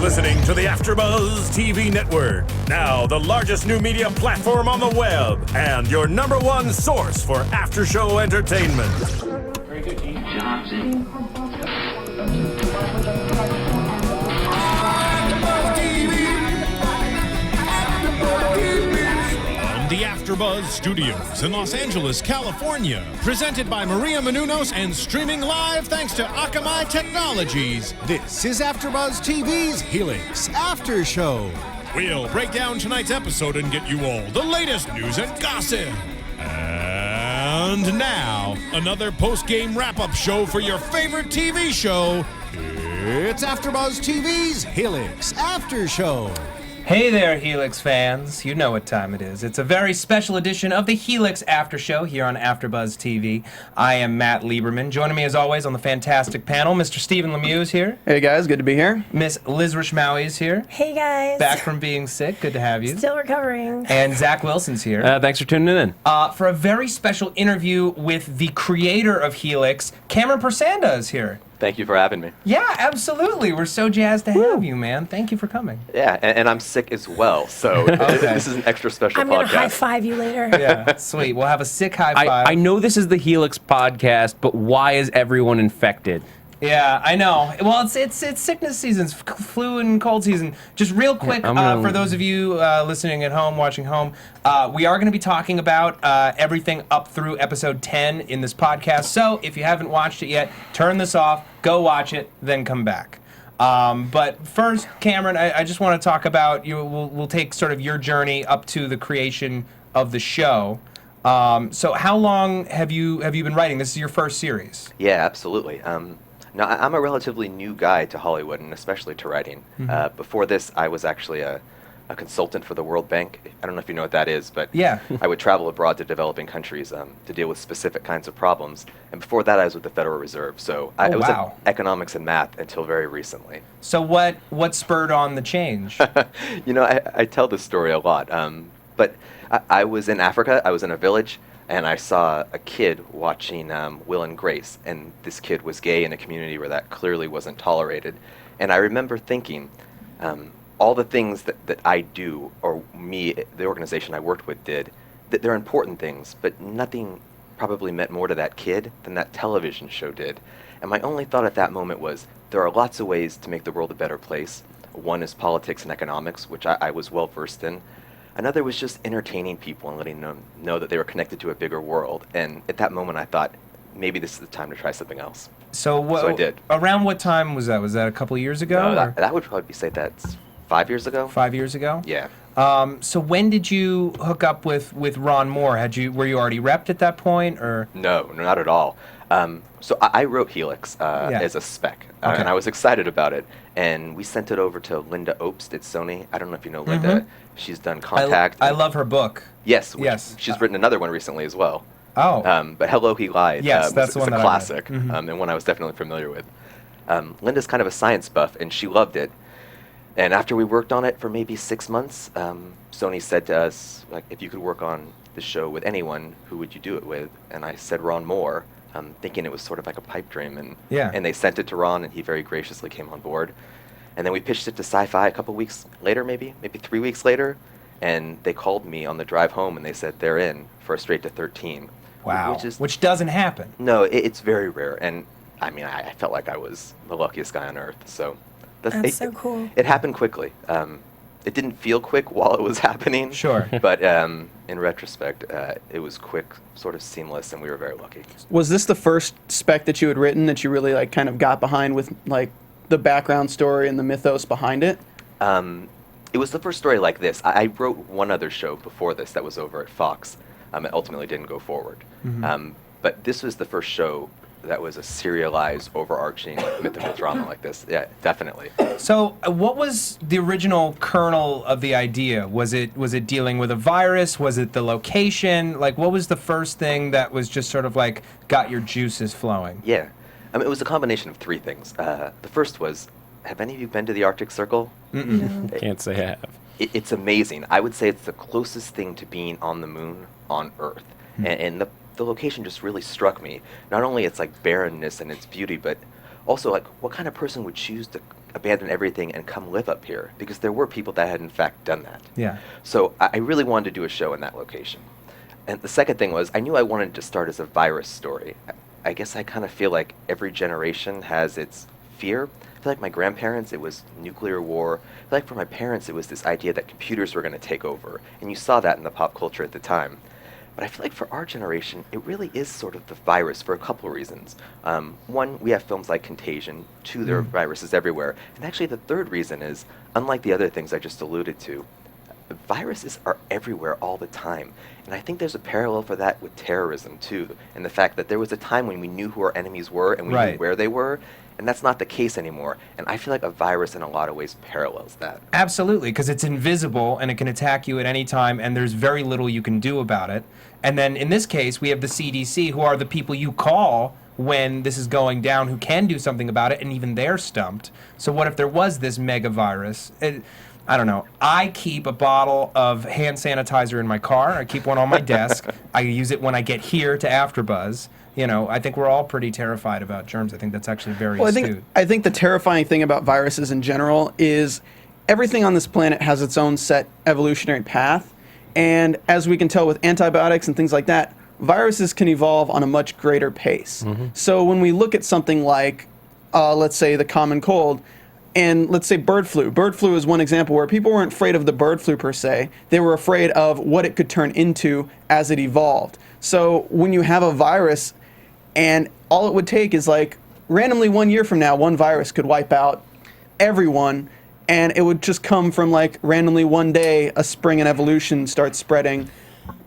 listening to the AFTERBUZZ TV network, now the largest new media platform on the web, and your #1 source for after-show entertainment. Very good, Dean Johnson. The AFTERBUZZ Studios in Los Angeles, California. Presented by Maria Menounos and streaming live thanks to Akamai Technologies. This is AFTERBUZZ TV's Helix After Show. We'll break down tonight's episode and get you all the latest news and gossip. And now, another post-game wrap-up show for your favorite TV show. It's AFTERBUZZ TV's Helix After Show. Hey there, Helix fans. You know what time it is. It's a very special edition of the Helix After Show here on AFTERBUZZ TV. I am Matt Lieberman. Joining me, as always, on the fantastic panel, Mr. Stephen Lemieux is here. Hey, guys. Good to be here. Miss Liz Rishmawy is here. Hey, guys. Back from being sick. Good to have you. Still recovering. And Zach Wilson's here. Thanks for tuning in. For a very special interview with the creator of Helix, Cameron Porsandeh is here. Thank you for having me. Yeah, absolutely. We're so jazzed to have you, man. Thank you for coming. Yeah, and I'm sick as well, so this is an extra special I'm podcast. going to high-five you later. Yeah, sweet. We'll have a sick high five. I know this is the Helix podcast, but why is everyone infected? Yeah, I know. Well, it's sickness seasons, flu and cold season. Just real quick, for those of you listening at home, watching home, we are going to be talking about everything up through episode 10 in this podcast. So if you haven't watched it yet, turn this off, go watch it, then come back. But first, Cameron, I just want to talk about you. We'll take sort of your journey up to the creation of the show. So how long have you been writing? This is your first series. Yeah, absolutely. Now, I'm a relatively new guy to Hollywood, and especially to writing. Before this, I was actually a consultant for the World Bank. I don't know if you know what that is, but yeah. I would travel abroad to developing countries to deal with specific kinds of problems. And before that, I was with the Federal Reserve. So I was in economics and math until very recently. So what spurred on the change? You know, I tell this story a lot. But I was in Africa. I was in a village. And I saw a kid watching Will and Grace, and this kid was gay in a community where that clearly wasn't tolerated. And I remember thinking, all the things that I do, or me, the organization I worked with did, that they're important things, but nothing probably meant more to that kid than that television show did. And my only thought at that moment was, there are lots of ways to make the world a better place. One is politics and economics, which I was well versed in. Another was just entertaining people and letting them know that they were connected to a bigger world. And at that moment, I thought, maybe this is the time to try something else. So I did. Around what time was that? Was that a couple of years ago? No, that would probably say that's 5 years ago. 5 years ago? Yeah. So when did you hook up with Ron Moore? Were you already repped at that point, or? No, not at all. So I wrote Helix as a spec, and I was excited about it. And we sent it over to Linda Obst at Sony. I don't know if you know Linda. She's done Contact. I love her book. Yes. She's written another one recently as well. Oh. But Hello, He Lied. Yes, that's the one it's that a classic, and one I was definitely familiar with. Linda's kind of a science buff, and she loved it. And after we worked on it for maybe 6 months, Sony said to us, like, if you could work on the show with anyone, who would you do it with? And I said Ron Moore, thinking it was sort of like a pipe dream. And they sent it to Ron, and he very graciously came on board. And then we pitched it to Sci-Fi a couple weeks later, maybe 3 weeks later. And they called me on the drive home, and they said they're in for a straight to 13. Wow. Which doesn't happen. No, it's very rare. And I mean, I felt like I was the luckiest guy on earth. So that's so cool. It happened quickly. It didn't feel quick while it was happening. Sure. But in retrospect, it was quick, sort of seamless, and we were very lucky. Was this the first spec that you had written that you really like kind of got behind with like the background story and the mythos behind it? It was the first story like this. I wrote one other show before this that was over at Fox. It ultimately didn't go forward. But this was the first show that was a serialized, overarching mythical drama like this. Yeah, definitely. So, what was the original kernel of the idea? Was it dealing with a virus? Was it the location? Like, what was the first thing that was just sort of like got your juices flowing? Yeah, it was a combination of three things. The first was, have any of you been to the Arctic Circle? No. Can't say I have. It's amazing. I would say it's the closest thing to being on the moon on Earth, and the location just really struck me. Not only its like barrenness and its beauty, but also, like, what kind of person would choose to abandon everything and come live up here? Because there were people that had in fact done that. Yeah. So I really wanted to do a show in that location. And the second thing was, I knew I wanted to start as a virus story. I guess I kind of feel like every generation has its fear. I feel like my grandparents, it was nuclear war. I feel like for my parents, it was this idea that computers were going to take over. And you saw that in the pop culture at the time. But I feel like for our generation, it really is sort of the virus for a couple of reasons. One, we have films like Contagion. Two, there are viruses everywhere. And actually the third reason is, unlike the other things I just alluded to, viruses are everywhere all the time. And I think there's a parallel for that with terrorism too, and the fact that there was a time when we knew who our enemies were and we knew where they were, and that's not the case anymore. And I feel like a virus in a lot of ways parallels that. Absolutely, because it's invisible and it can attack you at any time, and there's very little you can do about it. And then in this case, we have the CDC, who are the people you call when this is going down, who can do something about it, and even they're stumped. So what if there was this mega virus? I don't know. I keep a bottle of hand sanitizer in my car. I keep one on my desk. I use it when I get here to AfterBuzz. You know, I think we're all pretty terrified about germs. I think that's actually very astute. I think the terrifying thing about viruses in general is everything on this planet has its own set evolutionary path. And as we can tell with antibiotics and things like that, viruses can evolve on a much greater pace. So when we look at something like, let's say, the common cold, and let's say bird flu. Bird flu is one example where people weren't afraid of the bird flu per se. They were afraid of what it could turn into as it evolved. So when you have a virus, and all it would take is like randomly 1 year from now, one virus could wipe out everyone, and it would just come from like randomly one day, a spring in evolution starts spreading.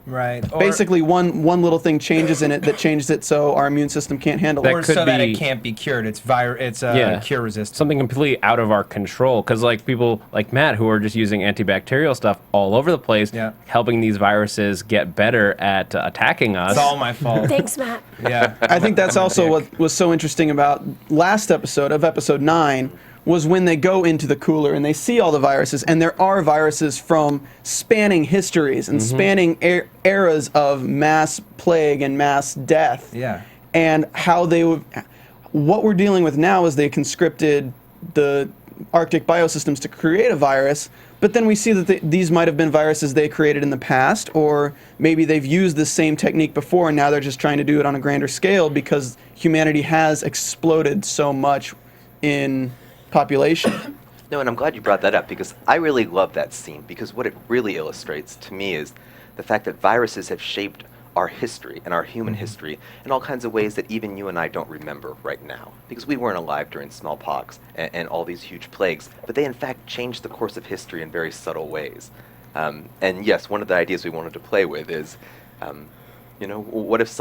Right. Basically, one little thing changes in it that changes it so our immune system can't handle it. Or so that it can't be cured. It's cure resistant. Something completely out of our control. Because like people like Matt who are just using antibacterial stuff all over the place, helping these viruses get better at attacking us. It's all my fault. Thanks, Matt. Yeah. I think that's also what was so interesting about last episode of episode 9 was when they go into the cooler and they see all the viruses, and there are viruses from spanning histories and spanning eras of mass plague and mass death. Yeah. And how they would, what we're dealing with now is they conscripted the Arctic biosystems to create a virus, but then we see that these might have been viruses they created in the past, or maybe they've used the same technique before and now they're just trying to do it on a grander scale because humanity has exploded so much in population. No, and I'm glad you brought that up because I really love that scene because what it really illustrates to me is the fact that viruses have shaped our history and our human history in all kinds of ways that even you and I don't remember right now because we weren't alive during smallpox and all these huge plagues, but they in fact changed the course of history in very subtle ways. And yes, one of the ideas we wanted to play with is, you know, what if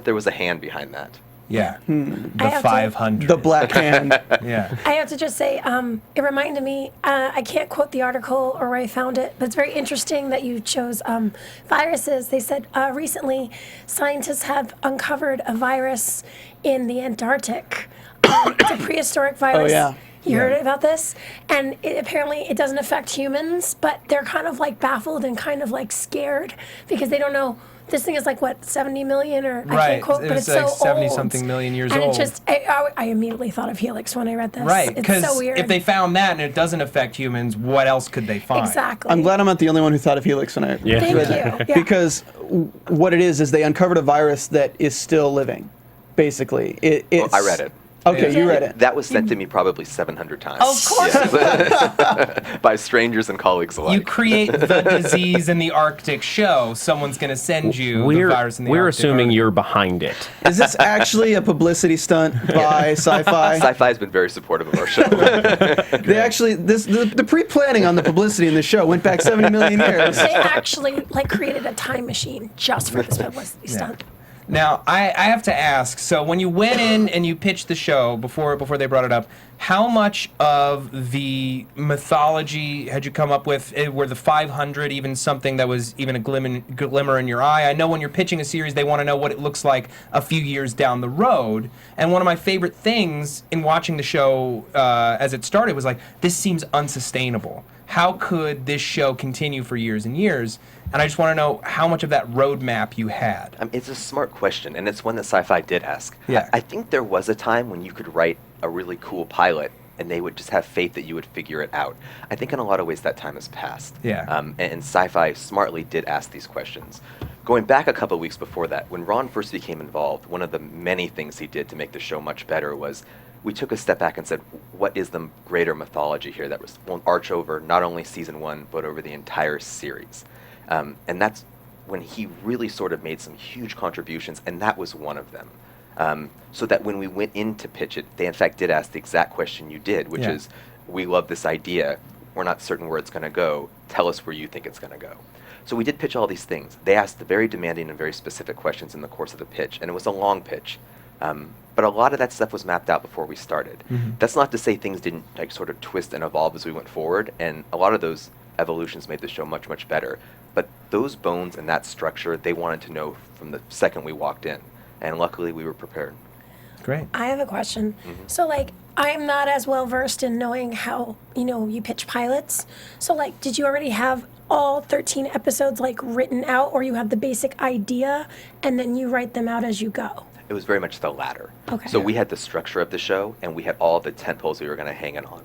there was a hand behind that? Yeah. The 500. The black hand. Yeah. I have to just say, it reminded me, I can't quote the article or where I found it, but it's very interesting that you chose viruses. They said recently scientists have uncovered a virus in the Antarctic. It's a prehistoric virus. Oh, yeah. You heard about this? And apparently it doesn't affect humans, but they're kind of like baffled and kind of like scared because they don't know. This thing is like, what, 70 million or I can't quote, but it's like so 70-something million years old. old. And it just, I immediately thought of Helix when I read this. Right, because so weird. if they found that and it doesn't affect humans, what else could they find? Exactly. I'm glad I'm not the only one who thought of Helix when I Thank read you. that. Yeah. Because what it is they uncovered a virus that is still living, basically. It's, I read it. Okay, you read it. That was sent to me probably 700 times. Of course. Yes. By strangers and colleagues alike. You create the disease in the Arctic show, someo's going to send you the virus in the Arctic. We're assuming you're behind it. Is this actually a publicity stunt by Sci-Fi? Sci-Fi has been very supportive of our show. They actually, the pre-planning on the publicity in the show went back 70 million years. They actually like created a time machine just for this publicity stunt. Now, I have to ask, so when you went in and you pitched the show before they brought it up, how much of the mythology had you come up with? Were the 500 even something that was even a glimmer in your eye? I know when you're pitching a series, they want to know what it looks like a few years down the road. And one of my favorite things in watching the show as it started was like, this seems unsustainable. how could this show continue for years and years? And I just want to know how much of that roadmap you had. It's a smart question, and it's one that Sci-Fi did ask. Yeah. I think there was a time when you could write a really cool pilot, and they would just have faith that you would figure it out. I think in a lot of ways that time has passed. Yeah. And Sci-Fi smartly did ask these questions. Going back a couple of weeks before that, when Ron first became involved, one of the many things he did to make the show much better was we took a step back and said, what is the greater mythology here that will arch over not only season 1, but over the entire series? And that's when he really sort of made some huge contributions, and that was one of them. So that when we went in to pitch it, they in fact did ask the exact question you did, which is, we love this idea, we're not certain where it's going to go, tell us where you think it's going to go. So we did pitch all these things. They asked the very demanding and very specific questions in the course of the pitch, and it was a long pitch. But a lot of that stuff was mapped out before we started. That's not to say things didn't sort of twist and evolve as we went forward, and a lot of those evolutions made the show much, much better. But those bones and that structure, they wanted to know from the second we walked in, and luckily we were prepared. Great. I have a question. So, I'm not as well versed in knowing how, you pitch pilots. So, did you already have all 13 episodes, written out, or you have the basic idea, and then you write them out as you go? It was very much the latter. Okay. So we had the structure of the show, and we had all the tentpoles we were going to hang it on.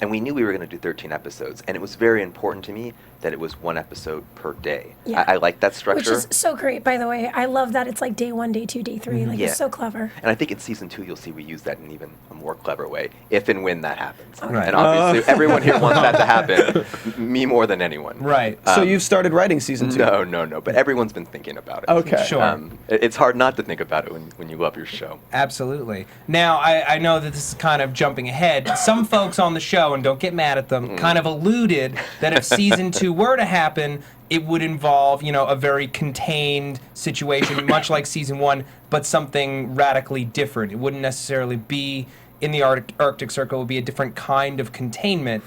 And we knew we were going to do 13 episodes, and it was very important to me that it was 1 episode per day. Yeah. I like that structure. Which is so great, by the way. I love that it's day 1, day 2, day 3. It's so clever. And I think in season 2, you'll see we use that in even a more clever way, if and when that happens. Okay. Right. And obviously, everyone here wants that to happen, me more than anyone. Right. So you've started writing season 2? No. But everyone's been thinking about it. Okay. Sure. It's hard not to think about it when you love your show. Absolutely. Now, I know that this is kind of jumping ahead. Some folks on the show, and don't get mad at them, kind of alluded that if season 2 were to happen, it would involve, a very contained situation, much like season 1, but something radically different. It wouldn't necessarily be in the Arctic Circle. It would be a different kind of containment.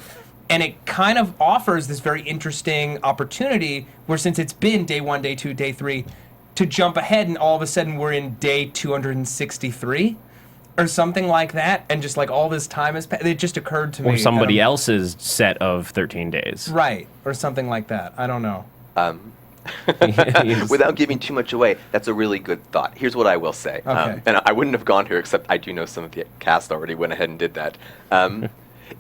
And it kind of offers this very interesting opportunity where, since it's been day 1, day 2, day 3, to jump ahead and all of a sudden we're in day 263 or something like that, and just all this time has passed. It just occurred to me. Or somebody else's set of 13 days. Right, or something like that. I don't know. Without giving too much away, that's a really good thought. Here's what I will say. Okay. And I wouldn't have gone here, except I do know some of the cast already went ahead and did that.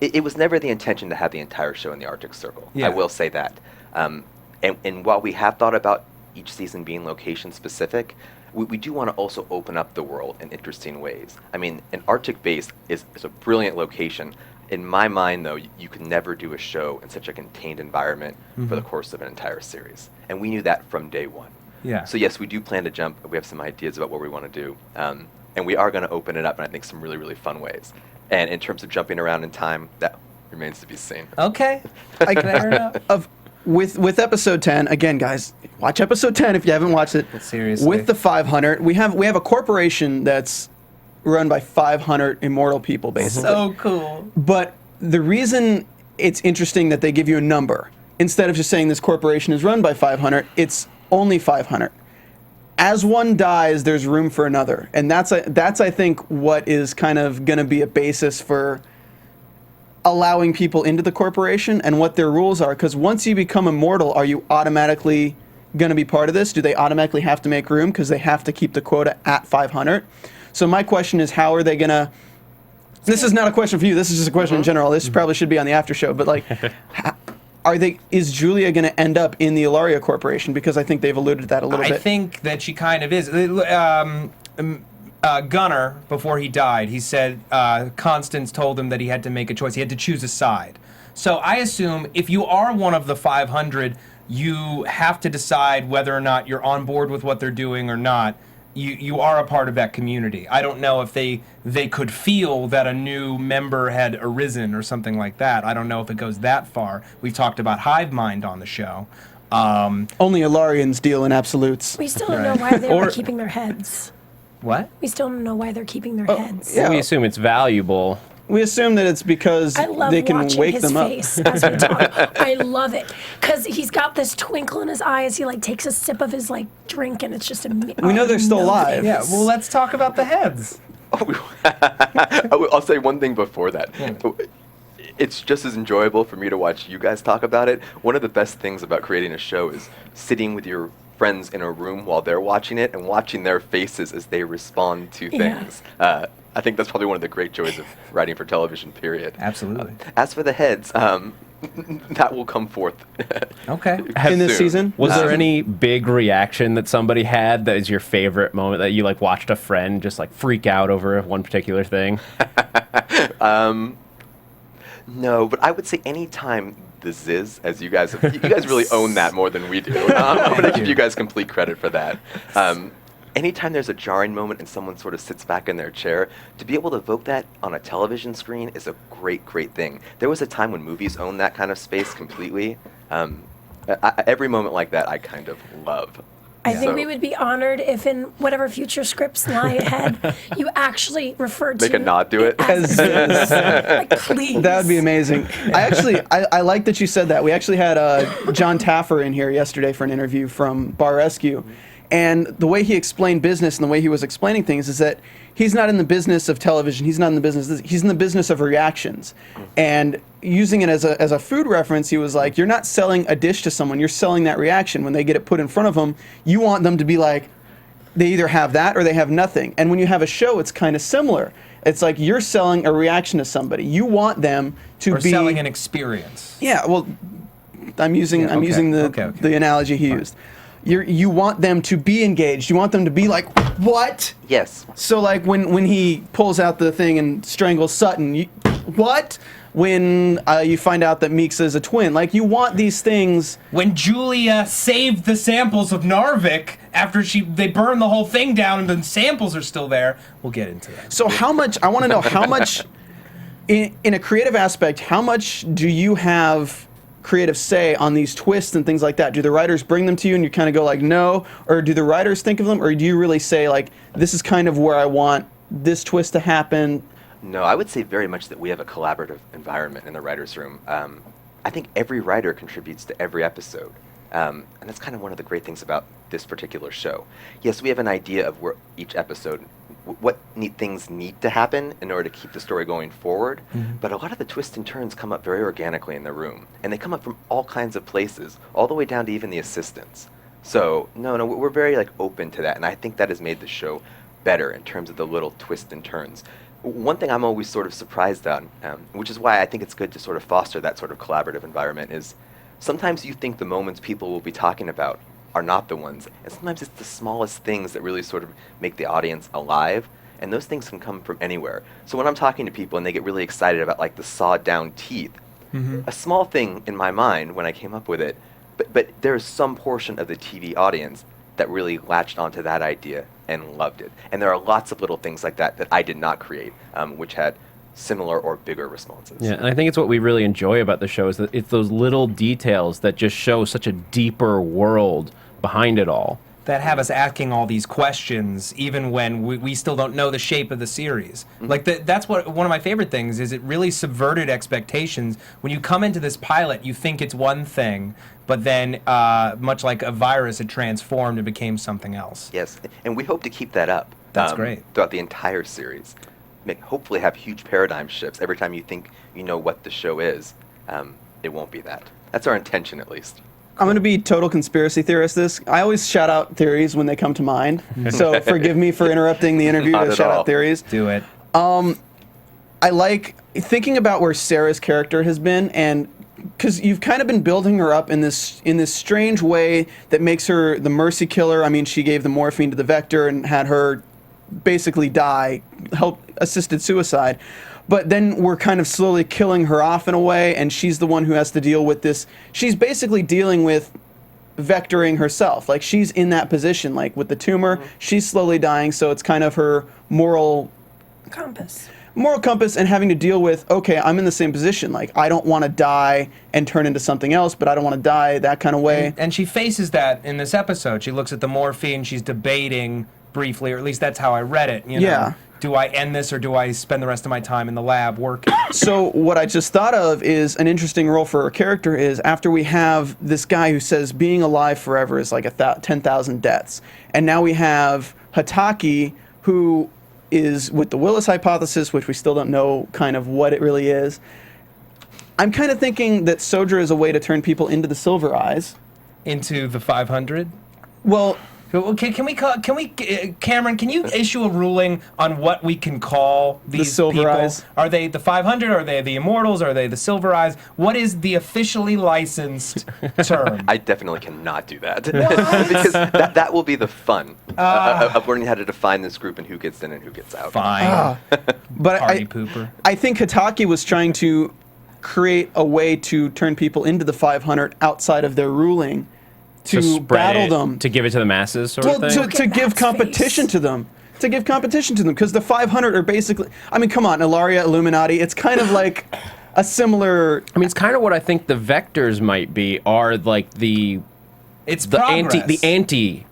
It was never the intention to have the entire show in the Arctic Circle. Yeah. I will say that. And while we have thought about each season being location specific, we do want to also open up the world in interesting ways. I mean, an Arctic base is a brilliant location. In my mind, though, you could never do a show in such a contained environment for the course of an entire series. And we knew that from day 1. Yeah. So yes, we do plan to jump. We have some ideas about what we want to do. And we are going to open it up in, I think, some really, really fun ways. And in terms of jumping around in time, that remains to be seen. Okay. Fair enough. With episode 10, again, guys, watch episode 10 if you haven't watched it. Seriously. With the 500, we have a corporation that's run by 500 immortal people, basically. So cool. But the reason it's interesting that they give you a number, instead of just saying this corporation is run by 500, it's only 500. As one dies, there's room for another. And that's I think, what is kind of going to be a basis for allowing people into the corporation and what their rules are. Because once you become immortal, are you automatically going to be part of this? Do they automatically have to make room because they have to keep the quota at 500? So my question is, how are they going to... This is not a question for you. This is just a question in general. This probably should be on the after show. But is Julia going to end up in the Ilaria Corporation? Because I think they've alluded to that a little bit. I think that she kind of is. Gunnar, before he died, he said Constance told him that he had to make a choice. He had to choose a side. So I assume if you are one of the 500, you have to decide whether or not you're on board with what they're doing or not. You are a part of that community. I don't know if they could feel that a new member had arisen or something like that. I don't know if it goes that far. We've talked about hive mind on the show. Only Ilarians deal in absolutes. We still don't know why they were keeping their heads. What? We still don't know why they're keeping their heads. Yeah. We assume it's valuable. We assume that it's because they can wake them up. I love watching his face as we talk. I love it. Because he's got this twinkle in his eye as he takes a sip of his drink, and it's just We know they're still alive. Yeah, well, let's talk about the heads. I'll say one thing before that. it's just as enjoyable for me to watch you guys talk about it. One of the best things about creating a show is sitting with your friends in a room while they're watching it and watching their faces as they respond to things. I think that's probably one of the great joys of writing for television, period. Absolutely. As for the heads, that will come forth. Okay. In this season? Was there any big reaction that somebody had that is your favorite moment that you like watched a friend just like freak out over one particular thing? No, but I would say anytime the Ziz, as you guys really own that more than we do. I'm going to give you guys complete credit for that. Anytime there's a jarring moment and someone sort of sits back in their chair, to be able to evoke that on a television screen is a great, great thing. There was a time when movies owned that kind of space completely. Every moment like that I kind of love. I think we would be honored if in whatever future scripts lie ahead, you actually referred to Make a nod to it. like, please. That would be amazing. I like that you said that. We actually had John Taffer in here yesterday for an interview from Bar Rescue. And the way he explained business and the way he was explaining things is that he's not in the business of television. He's not in the business. He's in the business of reactions. And using it as a food reference, he was like, you're not selling a dish to someone. You're selling that reaction. When they get it put in front of them, you want them to be like, they either have that or they have nothing. And when you have a show, it's kind of similar. It's like you're selling a reaction to somebody. You want them to be selling an experience. Yeah, well, I'm using the analogy he used. You want them to be engaged. You want them to be like, what? Yes. So like when he pulls out the thing and strangles Sutton, what? When you find out that Meeks is a twin, like you want these things. When Julia saved the samples of Narvik after they burned the whole thing down and the samples are still there, we'll get into that. So how much? I want to know how much, in a creative aspect, how much do you have creative say on these twists and things like that? Do the writers bring them to you and you kind of go like, no? Or do the writers think of them? Or do you really say like, this is kind of where I want this twist to happen? No, I would say very much that we have a collaborative environment in the writer's room. I think every writer contributes to every episode. And that's kind of one of the great things about this particular show. Yes, we have an idea of where each episode, what things need to happen in order to keep the story going forward, but a lot of the twists and turns come up very organically in the room, and they come up from all kinds of places, all the way down to even the assistants. So, no, we're very like open to that, and I think that has made the show better in terms of the little twists and turns. One thing I'm always sort of surprised on, which is why I think it's good to sort of foster that sort of collaborative environment, is sometimes you think the moments people will be talking about are not the ones, and sometimes it's the smallest things that really sort of make the audience alive, and those things can come from anywhere. So when I'm talking to people and they get really excited about like the sawed down teeth, a small thing in my mind when I came up with it, but there's some portion of the TV audience that really latched onto that idea and loved it. And there are lots of little things like that that I did not create, which had similar or bigger responses. Yeah, and I think it's what we really enjoy about the show is that it's those little details that just show such a deeper world behind it all. That have us asking all these questions even when we still don't know the shape of the series. Like that's what one of my favorite things is. It really subverted expectations. When you come into this pilot, you think it's one thing, but then much like a virus, it transformed and became something else. Yes, and we hope to keep that up. That's great. Throughout the entire series. Hopefully have huge paradigm shifts. Every time you think you know what the show is, it won't be that. That's our intention, at least. I'm going to be total conspiracy theorist this. I always shout out theories when they come to mind. So forgive me for interrupting the interview to shout out theories. Do it. I like thinking about where Sarah's character has been, and because you've kind of been building her up in this strange way that makes her the mercy killer. I mean, she gave the morphine to the Vector and had her basically die, assisted suicide. But then we're kind of slowly killing her off in a way, and she's the one who has to deal with this. She's basically dealing with vectoring herself. Like, she's in that position, like with the tumor. She's slowly dying, so it's kind of her moral compass and having to deal with, okay, I'm in the same position. Like, I don't want to die and turn into something else, but I don't want to die that kind of way. And she faces that in this episode. She looks at the morphine, she's debating briefly, or at least that's how I read it. You know? Yeah. Do I end this or do I spend the rest of my time in the lab working? So what I just thought of is an interesting role for her character is after we have this guy who says being alive forever is like 10,000 deaths. And now we have Hataki, who is with the Willis hypothesis, which we still don't know kind of what it really is. I'm kind of thinking that Sodra is a way to turn people into the Silver Eyes. Into the 500? Well, Cameron, can you issue a ruling on what we can call these Silver people? Eyes. Are they the 500? Are they the Immortals? Are they the Silver Eyes? What is the officially licensed term? I definitely cannot do that. Because that will be the fun of learning how to define this group and who gets in and who gets out. Fine. But Party pooper. I think Hitaki was trying to create a way to turn people into the 500 outside of their ruling. To battle them, to give it to the masses, sort of thing. To give competition to them, because the 500 are basically. I mean, come on, Ilaria, Illuminati. It's kind of like a similar. I mean, it's kind of what I think the vectors might be. Are like the anti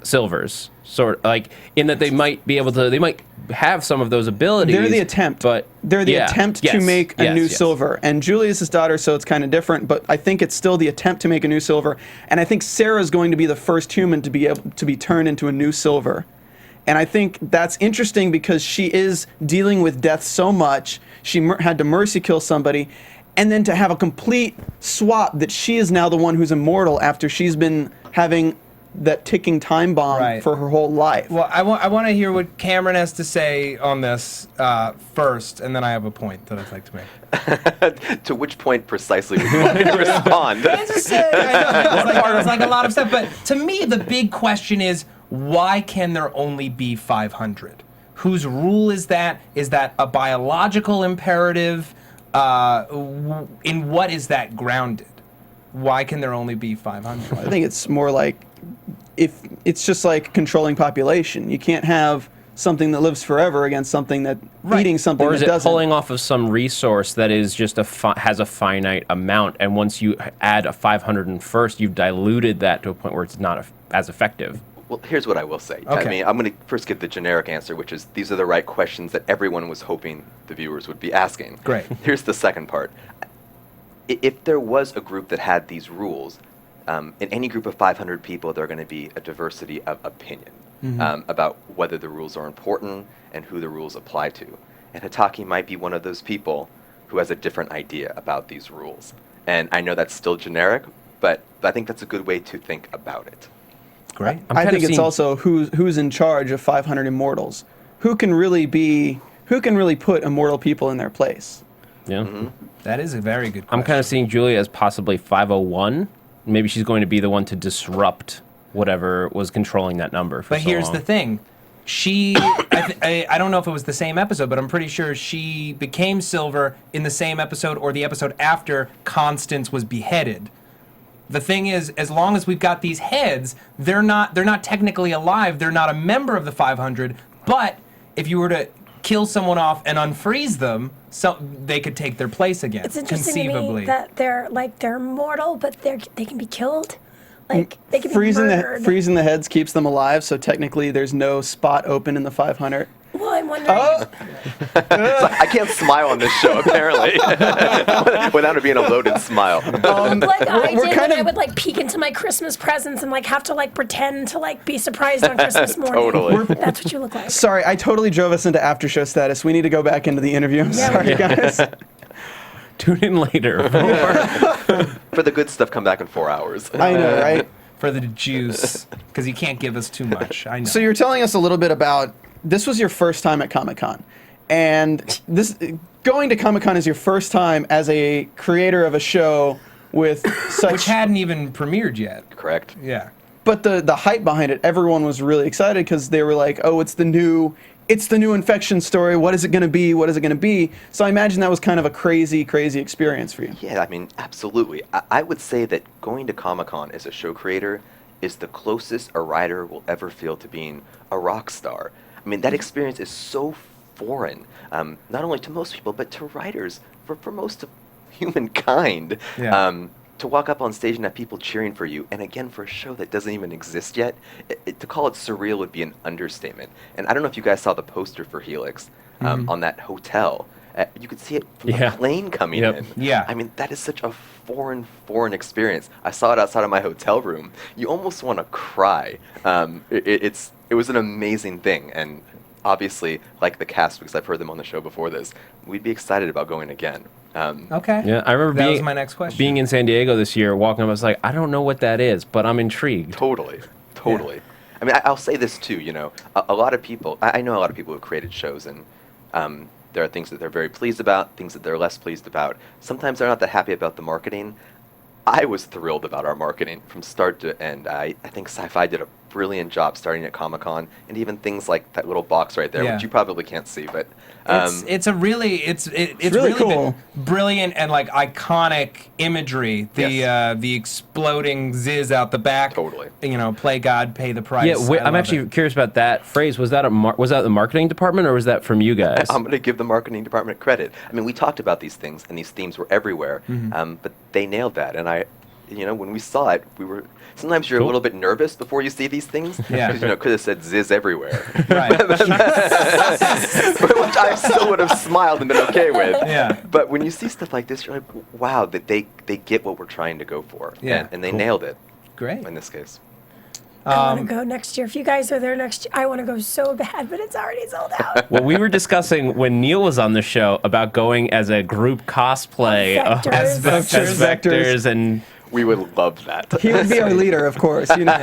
silvers, sort of, like in that they might be able to. They might have some of those abilities. They're the attempt, but they're the attempt to make a new silver. And Julius's daughter, so it's kind of different. But I think it's still the attempt to make a new silver. And I think Sarah's going to be the first human to be able to be turned into a new silver. And I think that's interesting because she is dealing with death so much. She had to mercy kill somebody, and then to have a complete swap that she is now the one who's immortal after she's been having that ticking time bomb for her whole life. Well, I want to hear what Cameron has to say on this first, and then I have a point that I'd like to make. To which point precisely would you want me to respond? I know, it was like a lot of stuff, but to me, the big question is, why can there only be 500? Whose rule is that? Is that a biological imperative? In what is that grounded? Why can there only be 500? I think it's more like, if it's just like controlling population. You can't have something that lives forever against something that eating something that doesn't. Or is it pulling off of some resource that is just has a finite amount, and once you add a 501st, you've diluted that to a point where it's not as effective? Well, here's what I will say. Okay. I mean, I'm going to first give the generic answer, which is these are the right questions that everyone was hoping the viewers would be asking. Great. Here's the second part. If there was a group that had these rules, in any group of 500 people, there are going to be a diversity of opinion about whether the rules are important and who the rules apply to. And Hitaki might be one of those people who has a different idea about these rules. And I know that's still generic, but I think that's a good way to think about it. Great. I think it's also who's in charge of 500 immortals. Who can really put immortal people in their place? Yeah. That is a very good question. I'm kind of seeing Julia as possibly 501. Maybe she's going to be the one to disrupt whatever was controlling that number for But here's the thing. I don't know if it was the same episode, but I'm pretty sure she became Silver in the same episode or the episode after Constance was beheaded. The thing is, as long as we've got these heads, they're not technically alive. They're not a member of the 500. But if you were to kill someone off and unfreeze them, so they could take their place again. It's interesting conceivably. to me that they're mortal, but they can be killed. Like they can be murdered. Freezing the heads keeps them alive, so technically there's no spot open in the 500. Well, I'm wondering. I can't smile on this show, apparently, without it being a loaded smile. Like I did when I would like peek into my Christmas presents and like have to like pretend to like be surprised on Christmas morning. Totally. That's what you look like. Sorry, I totally drove us into after show status. We need to go back into the interview. I'm sorry, guys. Tune in later. For the good stuff, come back in 4 hours. I know, right? For the juice, because you can't give us too much. I know. So you're telling us a little bit about, this was your first time at Comic-Con. And going to Comic-Con is your first time as a creator of a show with such... Which hadn't even premiered yet. Correct. Yeah. But the hype behind it, everyone was really excited because they were like, oh, it's the new infection story. What is it going to be? What is it going to be? So I imagine that was kind of a crazy, crazy experience for you. Yeah, I mean, absolutely. I would say that going to Comic-Con as a show creator is the closest a writer will ever feel to being a rock star. I mean, that experience is so foreign, not only to most people, but to writers, for most of humankind. Yeah. To walk up on stage and have people cheering for you, and again, for a show that doesn't even exist yet, to call it surreal would be an understatement. And I don't know if you guys saw the poster for Helix on that hotel. You could see it from the plane coming in. Yeah. I mean, that is such a foreign experience. I saw it outside of my hotel room. You almost want to cry. It was an amazing thing, and obviously, like the cast, because I've heard them on the show before this, we'd be excited about going again. Okay. Yeah, I remember that was my next question. Being in San Diego this year, walking up, I was like, I don't know what that is, but I'm intrigued. Totally. Yeah. I mean, I'll say this too, you know, a lot of people, I know a lot of people who created shows, and there are things that they're very pleased about, things that they're less pleased about. Sometimes they're not that happy about the marketing. I was thrilled about our marketing from start to end. I think Sci-Fi did a brilliant job starting at Comic-Con, and even things like that little box right there, which you probably can't see, but it's really really cool, brilliant and like iconic imagery. The exploding Ziz out the back. Totally. You know, play God, pay the price. Yeah, I'm actually curious about that phrase. Was that was that the marketing department, or was that from you guys? I'm going to give the marketing department credit. I mean, we talked about these things, and these themes were everywhere, but they nailed that. And when we saw it, we were. Sometimes you're a little bit nervous before you see these things. Yeah. Because, could have said Ziz everywhere. Right. Which I still would have smiled and been okay with. Yeah. But when you see stuff like this, you're like, wow, that they get what we're trying to go for. Yeah. And they nailed it. Great. In this case. I want to go next year. If you guys are there next year, I want to go so bad, but it's already sold out. Well, we were discussing when Neil was on the show about going as a group cosplay Vectors. as Vectors, and we would love that. He would be our leader, of course. You know.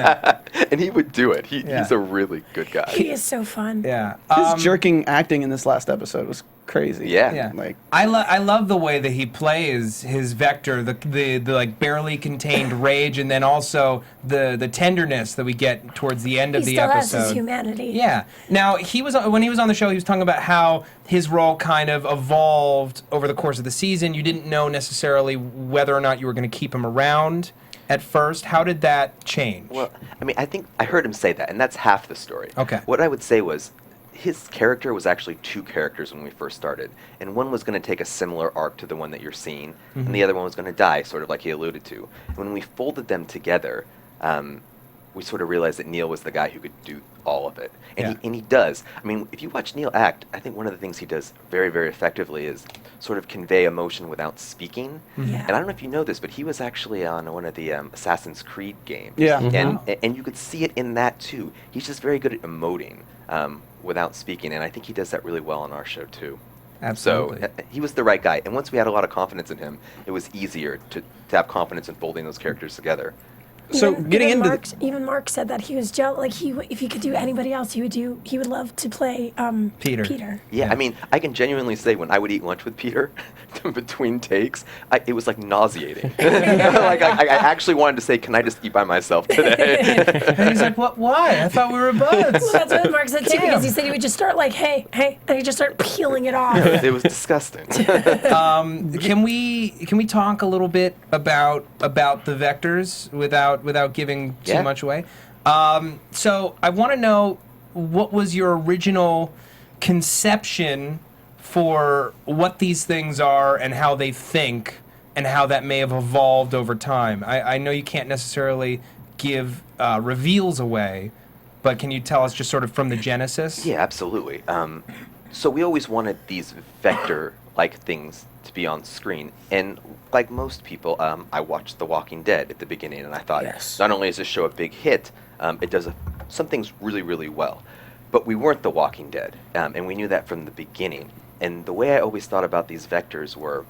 And he would do it. He's a really good guy. He is so fun. Yeah. His jerking acting in this last episode was crazy. Yeah. Like I love the way that he plays his Vector, the like barely contained rage, and then also the tenderness that we get towards the end of the episode. He still has his humanity. Yeah. Now when he was on the show, he was talking about how his role kind of evolved over the course of the season. You didn't know necessarily whether or not you were going to keep him around at first. How did that change? Well, I mean, I think I heard him say that, and that's half the story. Okay. What I would say was, his character was actually two characters when we first started, and one was going to take a similar arc to the one that you're seeing, and the other one was going to die, sort of like he alluded to. And when we folded them together, we sort of realized that Neil was the guy who could do all of it. And, he does. I mean, if you watch Neil act, I think one of the things he does very, very effectively is sort of convey emotion without speaking. Yeah. And I don't know if you know this, but he was actually on one of the Assassin's Creed games. Yeah. And you could see it in that, too. He's just very good at emoting without speaking, and I think he does that really well on our show, too. Absolutely. So he was the right guy. And once we had a lot of confidence in him, it was easier to have confidence in folding those characters together. So getting into even Mark said that he was jealous. Like if he could do anybody else, he would love to play Peter. Yeah, I mean, I can genuinely say when I would eat lunch with Peter, between takes, it was like nauseating. Like I actually wanted to say, "Can I just eat by myself today?" And he's like, "What? Why? I thought we were buds." Well, that's what Mark said too, because he said he would just start like, "Hey, hey," and he'd just start peeling it off. It was disgusting. Can we talk a little bit about the Vectors without giving too much away? So I want to know, what was your original conception for what these things are and how they think and how that may have evolved over time? I know you can't necessarily give reveals away, but can you tell us just sort of from the genesis? Yeah, absolutely. So we always wanted these Vector-like things to be on screen, and like most people, I watched The Walking Dead at the beginning, and I thought, not only is this show a big hit, it does some things really, really well. But we weren't The Walking Dead, and we knew that from the beginning. And the way I always thought about these Vectors were,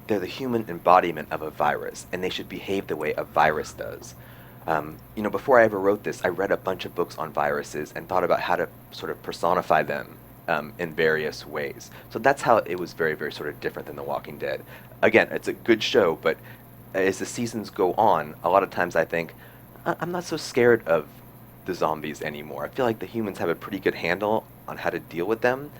they're the human embodiment of a virus, and they should behave the way a virus does. Before I ever wrote this, I read a bunch of books on viruses and thought about how to sort of personify them in various ways. So that's how it was very, very sort of different than The Walking Dead. Again, it's a good show, but as the seasons go on, a lot of times I think, I'm not so scared of the zombies anymore. I feel like the humans have a pretty good handle on how to deal with them.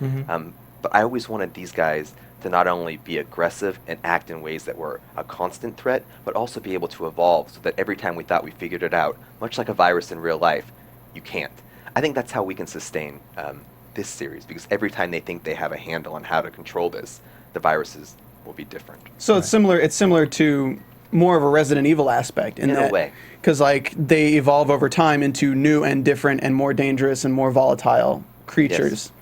But I always wanted these guys to not only be aggressive and act in ways that were a constant threat, but also be able to evolve so that every time we thought we figured it out, much like a virus in real life, you can't. I think that's how we can sustain this series, because every time they think they have a handle on how to control this, the viruses will be different. So it's similar to more of a Resident Evil aspect in a way, because like they evolve over time into new and different and more dangerous and more volatile creatures. Yes.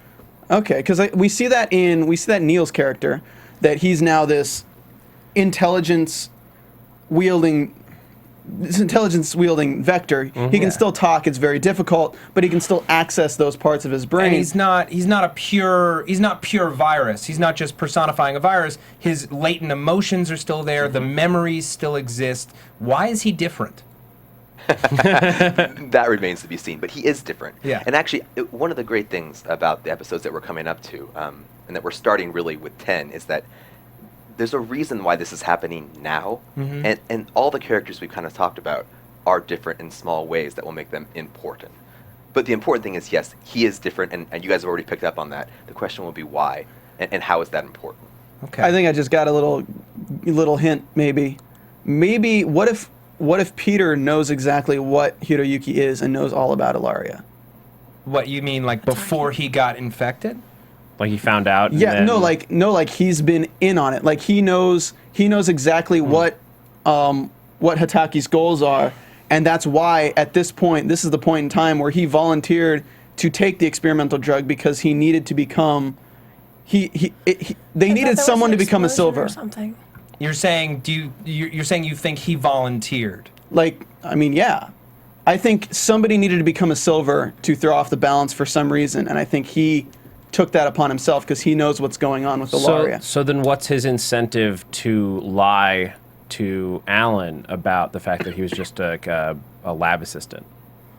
Okay, because we see that in Neil's character, that he's now this intelligence wielding this intelligence-wielding vector. He can still talk. It's very difficult, but he can still access those parts of his brain. And he's not pure virus. He's not just personifying a virus. His latent emotions are still there. The memories still exist. Why is he different? That remains to be seen, but he is different. Yeah. And actually, one of the great things about the episodes that we're coming up to, and that we're starting really with 10, is that there's a reason why this is happening now, and all the characters we've kind of talked about are different in small ways that will make them important. But the important thing is, yes, he is different, and you guys have already picked up on that. The question will be why, and how is that important? Okay. I think I just got a little hint, maybe. Maybe, what if Peter knows exactly what Hiroyuki is and knows all about Ilaria? What, you mean like before he got infected? Like he found out? Yeah, no, like he's been in on it. Like he knows exactly what Hitaki's goals are, and that's why at this point, this is the point in time where he volunteered to take the experimental drug because he needed to become. They needed someone to become a silver. Or something. You're saying you're saying you think he volunteered? Like, I mean, yeah. I think somebody needed to become a silver to throw off the balance for some reason, and I think he took that upon himself because he knows what's going on with Ilaria. So then what's his incentive to lie to Alan about the fact that he was just a lab assistant?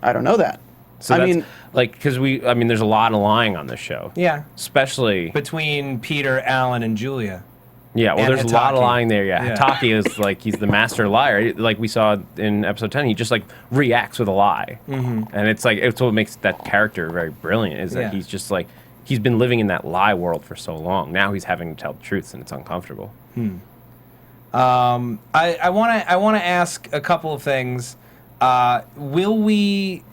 I don't know that. So I mean, like, because there's a lot of lying on this show. Yeah. Especially between Peter, Alan, and Julia. Yeah, well, there's Hitaki. a lot of lying there. Yeah, Hitaki is like, he's the master liar. Like we saw in episode 10, he just like reacts with a lie. And it's like, it's what makes that character very brilliant, is that he's just like, he's been living in that lie world for so long. Now he's having to tell the truth, and it's uncomfortable. I want to ask a couple of things. Will we...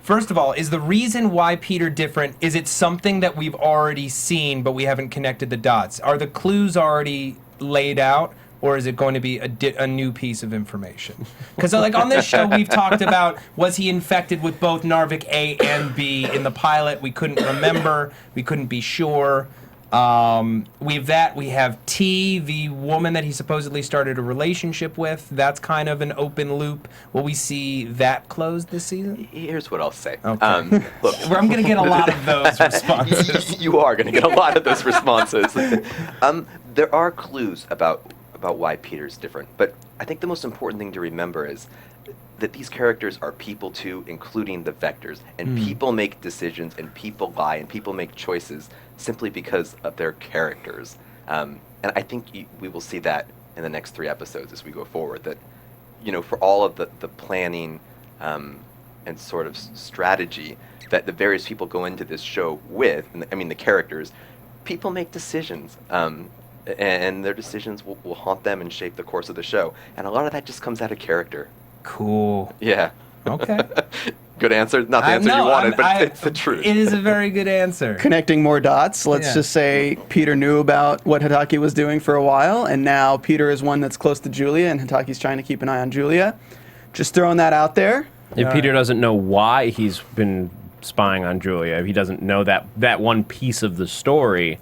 First of all, is the reason why Peter different, is it something that we've already seen but we haven't connected the dots? Are the clues already laid out, or is it going to be a new piece of information? Because like on this show, we've talked about, was he infected with both Narvik A and B? In the pilot, we couldn't remember. We couldn't be sure. We have T, the woman that he supposedly started a relationship with. That's kind of an open loop. Will we see that closed this season? Here's what I'll say. Okay. Look, I'm going to get a lot of those responses. You are going to get a lot of those responses. There are clues about why Peter's different, but I think the most important thing to remember is that these characters are people too, including the vectors, and people make decisions, and people lie, and people make choices simply because of their characters. And I think we will see that in the next 3 episodes as we go forward, that, you know, for all of the planning and sort of strategy that the various people go into this show with, and I mean the characters, people make decisions, and their decisions will haunt them and shape the course of the show. And a lot of that just comes out of character. Cool. Yeah. Okay. Good answer. Not the answer you wanted, but it's the truth. It is a very good answer. Connecting more dots. Let's just say Peter knew about what Hitaki was doing for a while, and now Peter is one that's close to Julia, and Hitaki's trying to keep an eye on Julia. Just throwing that out there. If Peter doesn't know why he's been spying on Julia, if he doesn't know that one piece of the story,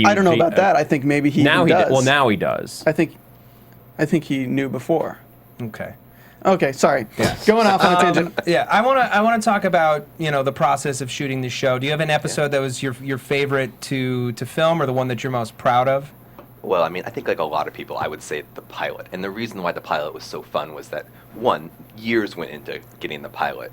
I don't know about that. I think maybe he now does. Well, now he does. I think he knew before. Okay. Okay, sorry. Yeah. Going off on a tangent. Yeah, I want to talk about, you know, the process of shooting the show. Do you have an episode that was your favorite to film, or the one that you're most proud of? Well, I mean, I think like a lot of people, I would say the pilot. And the reason why the pilot was so fun was that, one, years went into getting the pilot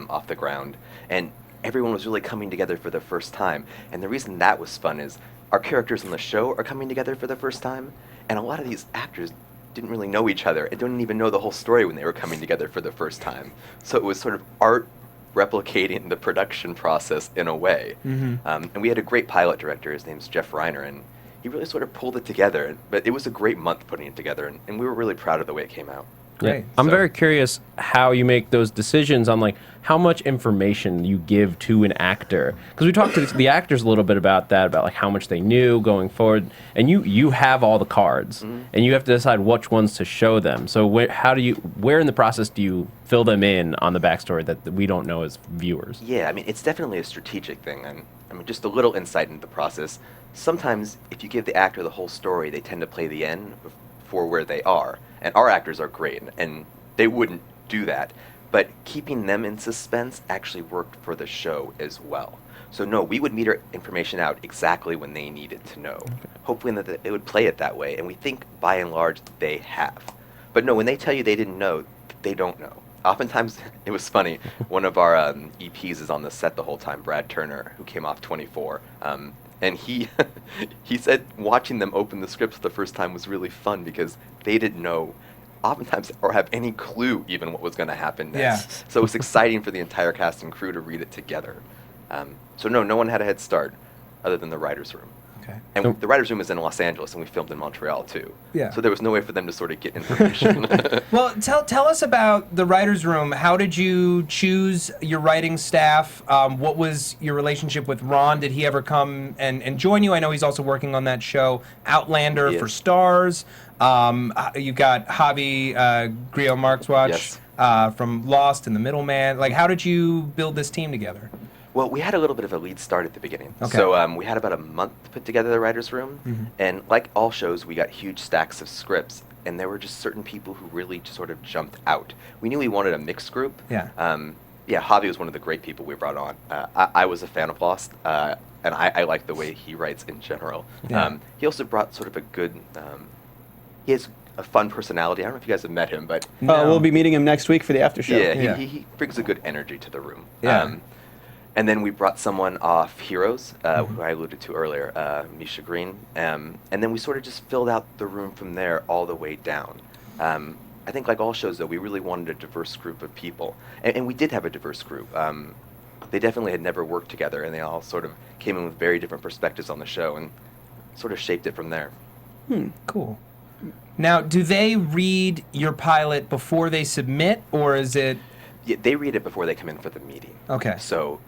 off the ground, and everyone was really coming together for the first time. And the reason that was fun is our characters on the show are coming together for the first time, and a lot of these actors didn't really know each other and didn't even know the whole story when they were coming together for the first time. So it was sort of art replicating the production process in a way. And we had a great pilot director. His name's Jeff Reiner, and he really sort of pulled it together. But it was a great month putting it together, and we were really proud of the way it came out. Great. I'm very curious how you make those decisions on like how much information you give to an actor, because we talked to the actors a little bit about that, about like how much they knew going forward, and you have all the cards, and you have to decide which ones to show them. So where in the process do you fill them in on the backstory that we don't know as viewers? Yeah, I mean, it's definitely a strategic thing, and I mean, just a little insight into the process. Sometimes if you give the actor the whole story, they tend to play the end for where they are. And our actors are great, and they wouldn't do that. But keeping them in suspense actually worked for the show as well. So no, we would meter information out exactly when they needed to know, hoping that they would play it that way. And we think, by and large, they have. But no, when they tell you they didn't know, they don't know. Oftentimes, it was funny, one of our EPs is on the set the whole time, Brad Turner, who came off 24. And he he said watching them open the scripts the first time was really fun because they didn't know, oftentimes, or have any clue even what was going to happen next. Yeah. So it was exciting for the entire cast and crew to read it together. So no one had a head start other than the writer's room. Okay. And the writer's room is in Los Angeles, and we filmed in Montreal, too. Yeah. So there was no way for them to sort of get information. Well, tell us about the writer's room. How did you choose your writing staff? What was your relationship with Ron? Did he ever come and join you? I know he's also working on that show, Outlander for Stars. You've got Javi Grillo-Marxuach from Lost and The Middleman. Like, how did you build this team together? Well, we had a little bit of a lead start at the beginning. Okay. So we had about a month to put together the writer's room. And like all shows, we got huge stacks of scripts. And there were just certain people who really just sort of jumped out. We knew we wanted a mixed group. Yeah. Javi was one of the great people we brought on. I was a fan of Lost, and I like the way he writes in general. Yeah. He also brought sort of a good... he has a fun personality. I don't know if you guys have met him, but... We'll be meeting him next week for the after show. Yeah, he brings a good energy to the room. Yeah. And then we brought someone off Heroes, who I alluded to earlier, Misha Green. And then we sort of just filled out the room from there all the way down. I think like all shows, though, we really wanted a diverse group of people. And we did have a diverse group. They definitely had never worked together, and they all sort of came in with very different perspectives on the show and sort of shaped it from there. Cool. Now, do they read your pilot before they submit, or is it... Yeah, they read it before they come in for the meeting. Okay. So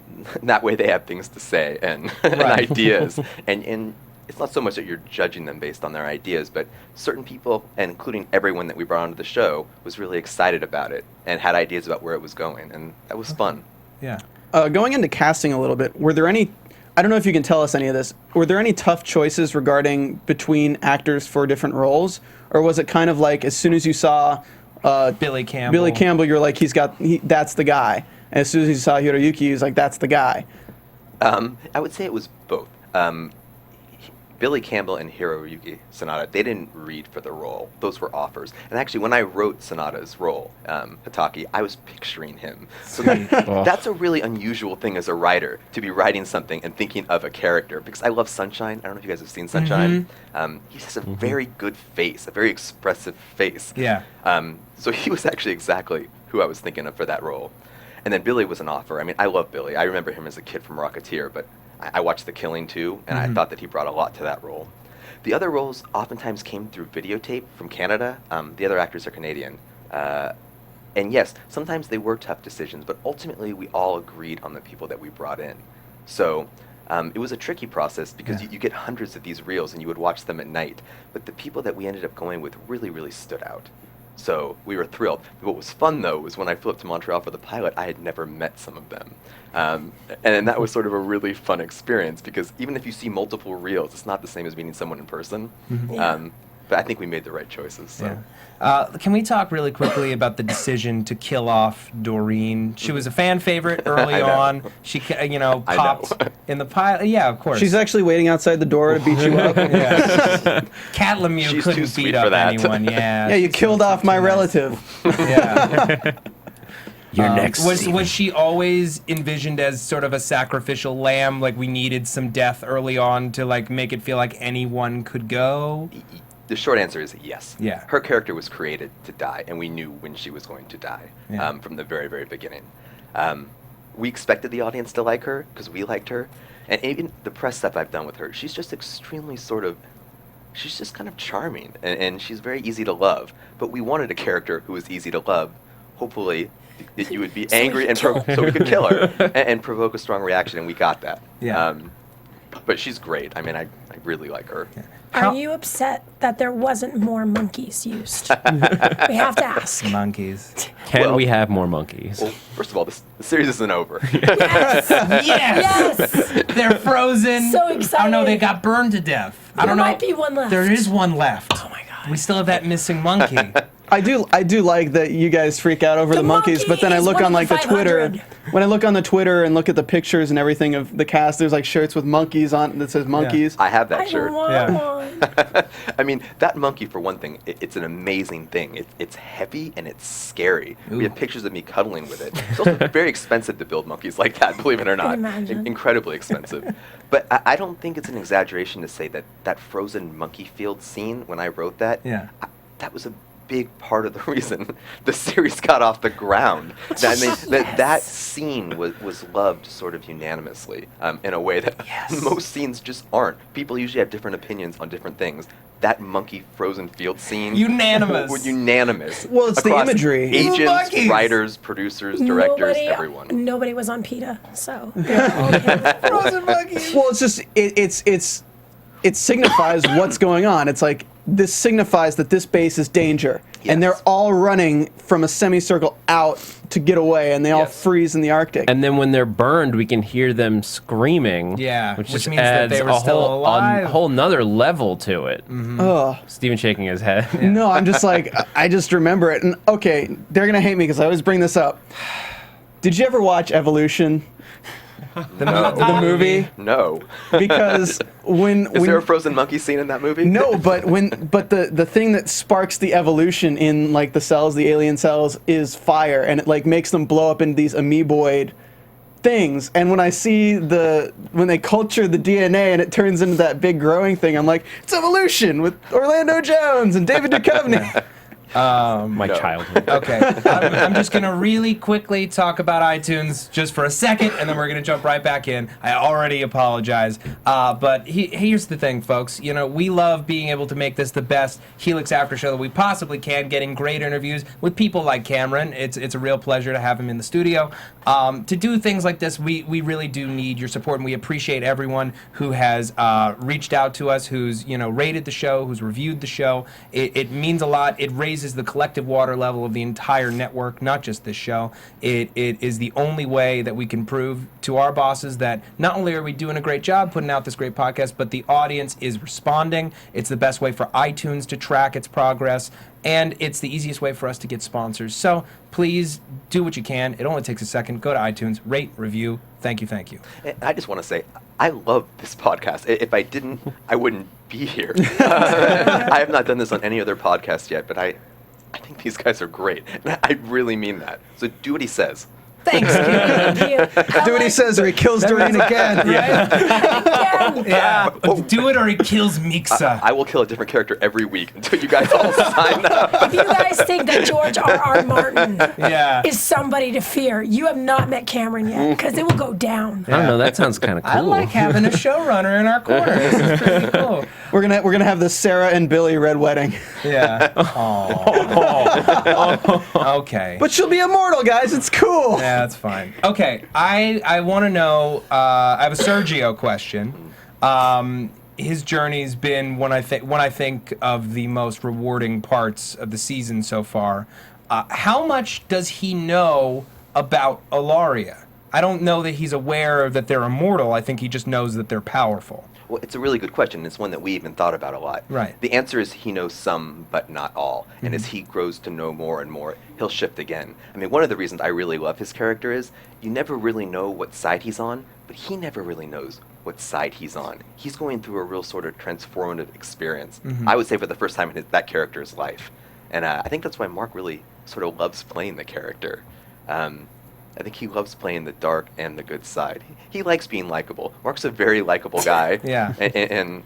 that way they have things to say and, and Right. ideas. And it's not so much that you're judging them based on their ideas, but certain people, and including everyone that we brought onto the show, was really excited about it and had ideas about where it was going. And that was fun. Yeah. Going into casting a little bit, were there any... I don't know if you can tell us any of this. Were there any tough choices regarding between actors for different roles? Or was it kind of like as soon as you saw... Billy Campbell. You're like, that's the guy. And as soon as you saw Hiroyuki, he was like, that's the guy. I would say it was both. Billy Campbell and Hiroyuki Sanada, they didn't read for the role. Those were offers. And actually, when I wrote Sanada's role, Hitaki, I was picturing him. So that's a really unusual thing as a writer, to be writing something and thinking of a character. Because I love Sunshine. I don't know if you guys have seen Sunshine. He has a very good face, a very expressive face. Yeah. So he was actually exactly who I was thinking of for that role. And then Billy was an offer. I mean, I love Billy. I remember him as a kid from Rocketeer, but I watched The Killing too, and I thought that he brought a lot to that role. The other roles oftentimes came through videotape from Canada. The other actors are Canadian. And yes, sometimes they were tough decisions, but ultimately we all agreed on the people that we brought in. So it was a tricky process because you get hundreds of these reels and you would watch them at night, but the people that we ended up going with really, really stood out. So we were thrilled. What was fun, though, was when I flew up to Montreal for the pilot, I had never met some of them. And that was sort of a really fun experience because even if you see multiple reels, it's not the same as meeting someone in person. But I think we made the right choices. So. Can we talk really quickly about the decision to kill off Doreen? She was a fan favorite early on. She, popped in the pilot. Yeah, of course. She's actually waiting outside the door to beat you up. Cat Lemieux couldn't beat up anyone. Yeah, you killed off my relative. Yeah. Your next was she always envisioned as sort of a sacrificial lamb? Like we needed some death early on to like make it feel like anyone could go? The short answer is yes. Yeah. Her character was created to die, and we knew when she was going to die from the very, very beginning. We expected the audience to like her because we liked her, and even the press stuff I've done with her, she's just extremely she's just kind of charming, and she's very easy to love. But we wanted a character who was easy to love. Hopefully, that you would be angry and so we could kill her and provoke a strong reachon, and we got that. Yeah. But she's great. I mean, I really like her. Yeah. Are you upset that there wasn't more monkeys used? We have to ask. Monkeys. Can we have more monkeys? Well, first of all, the series isn't over. Yes! Yes! They're frozen. So exciting. Oh no, they got burned to death. I don't know. There might be one left. There is one left. Oh my god. We still have that missing monkey. I do like that you guys freak out over the monkeys, monkey but then I is look one on of like the the Twitter. 500. When I look on the Twitter and look at the pictures and everything of the cast, there's like shirts with monkeys on that says monkeys. I have that I shirt. want one. I mean, that monkey, for one thing, it's an amazing thing. It's heavy and it's scary. We have pictures of me cuddling with it. It's also very expensive to build monkeys like that, believe it or not. imagine. Incredibly expensive. But I don't think it's an exaggeration to say that that frozen monkey field scene, when I wrote that, that was a big part of the reason the series got off the ground. I mean, that scene was loved sort of unanimously in a way that most scenes just aren't. People usually have different opinions on different things. That monkey frozen field scene, Unanimous. Unanimous. Well, it's the imagery. Agents, writers, producers, directors, everyone. Nobody was on PETA, so. Frozen monkeys. Well, it's just it signifies what's going on. It's like this signifies that this base is danger, and they're all running from a semicircle out to get away, and they all freeze in the Arctic. And then when they're burned, we can hear them screaming. Yeah, which which just means that they adds were a still whole, alive. a whole nother level to it. Ugh. Steven shaking his head. No, I'm just like, I just remember it. And okay, they're going to hate me because I always bring this up. Did you ever watch Evolution? The movie? No. Because when Is there a frozen monkey scene in that movie? No, but the thing that sparks the evolution in like the cells, the alien cells, is fire, and it like makes them blow up into these amoeboid things. And when I see when they culture the DNA and it turns into that big growing thing, I'm like, it's evolution with Orlando Jones and David Duchovny. My childhood. Okay, I'm just going to really quickly talk about iTunes just for a second, and then we're going to jump right back in. I already apologize. But here's the thing, folks. You know, we love being able to make this the best Helix After Show that we possibly can, getting great interviews with people like Cameron. It's a real pleasure to have him in the studio. To do things like this, we really do need your support, and we appreciate everyone who has reached out to us, who's rated the show, who's reviewed the show. It means a lot. It raises the collective water level of the entire network, not just this show. It is the only way that we can prove to our bosses that not only are we doing a great job putting out this great podcast, but the audience is responding. It's the best way for iTunes to track its progress, and it's the easiest way for us to get sponsors. So please do what you can. It only takes a second. Go to iTunes, rate, review. Thank you, thank you. I just want to say, I love this podcast. If I didn't, I wouldn't be here. I have not done this on any other podcast yet, but I think these guys are great. And I really mean that. So do what he says. Thanks. Thank you. Do what he says or he kills Doreen again. Yeah. Do it or he kills Mixa. I will kill a different character every week until you guys all sign up. If you guys think that George R.R. Martin Yeah. is somebody to fear, you have not met Cameron yet, because it will go down. I don't know. That sounds kind of cool. I like having a showrunner in our corner. This is pretty cool. We're gonna have the Sarah and Billy red wedding. Yeah. Okay. But she'll be immortal, guys. It's cool. Yeah, that's fine. Okay, I want to know. I have a Sergio question. His journey's been when I think of the most rewarding parts of the season so far. How much does he know about Ilaria? I don't know that he's aware that they're immortal. I think he just knows that they're powerful. Well, it's a really good question. It's one that we even thought about a lot. Right. The answer is he knows some, but not all. And as he grows to know more and more, he'll shift again. I mean, one of the reasons I really love his character is you never really know what side he's on, but he never really knows what side he's on. He's going through a real sort of transformative experience. I would say for the first time in that character's life. And I think that's why Mark really sort of loves playing the character. I think he loves playing the dark and the good side. He likes being likable. Mark's a very likable guy. Yeah. And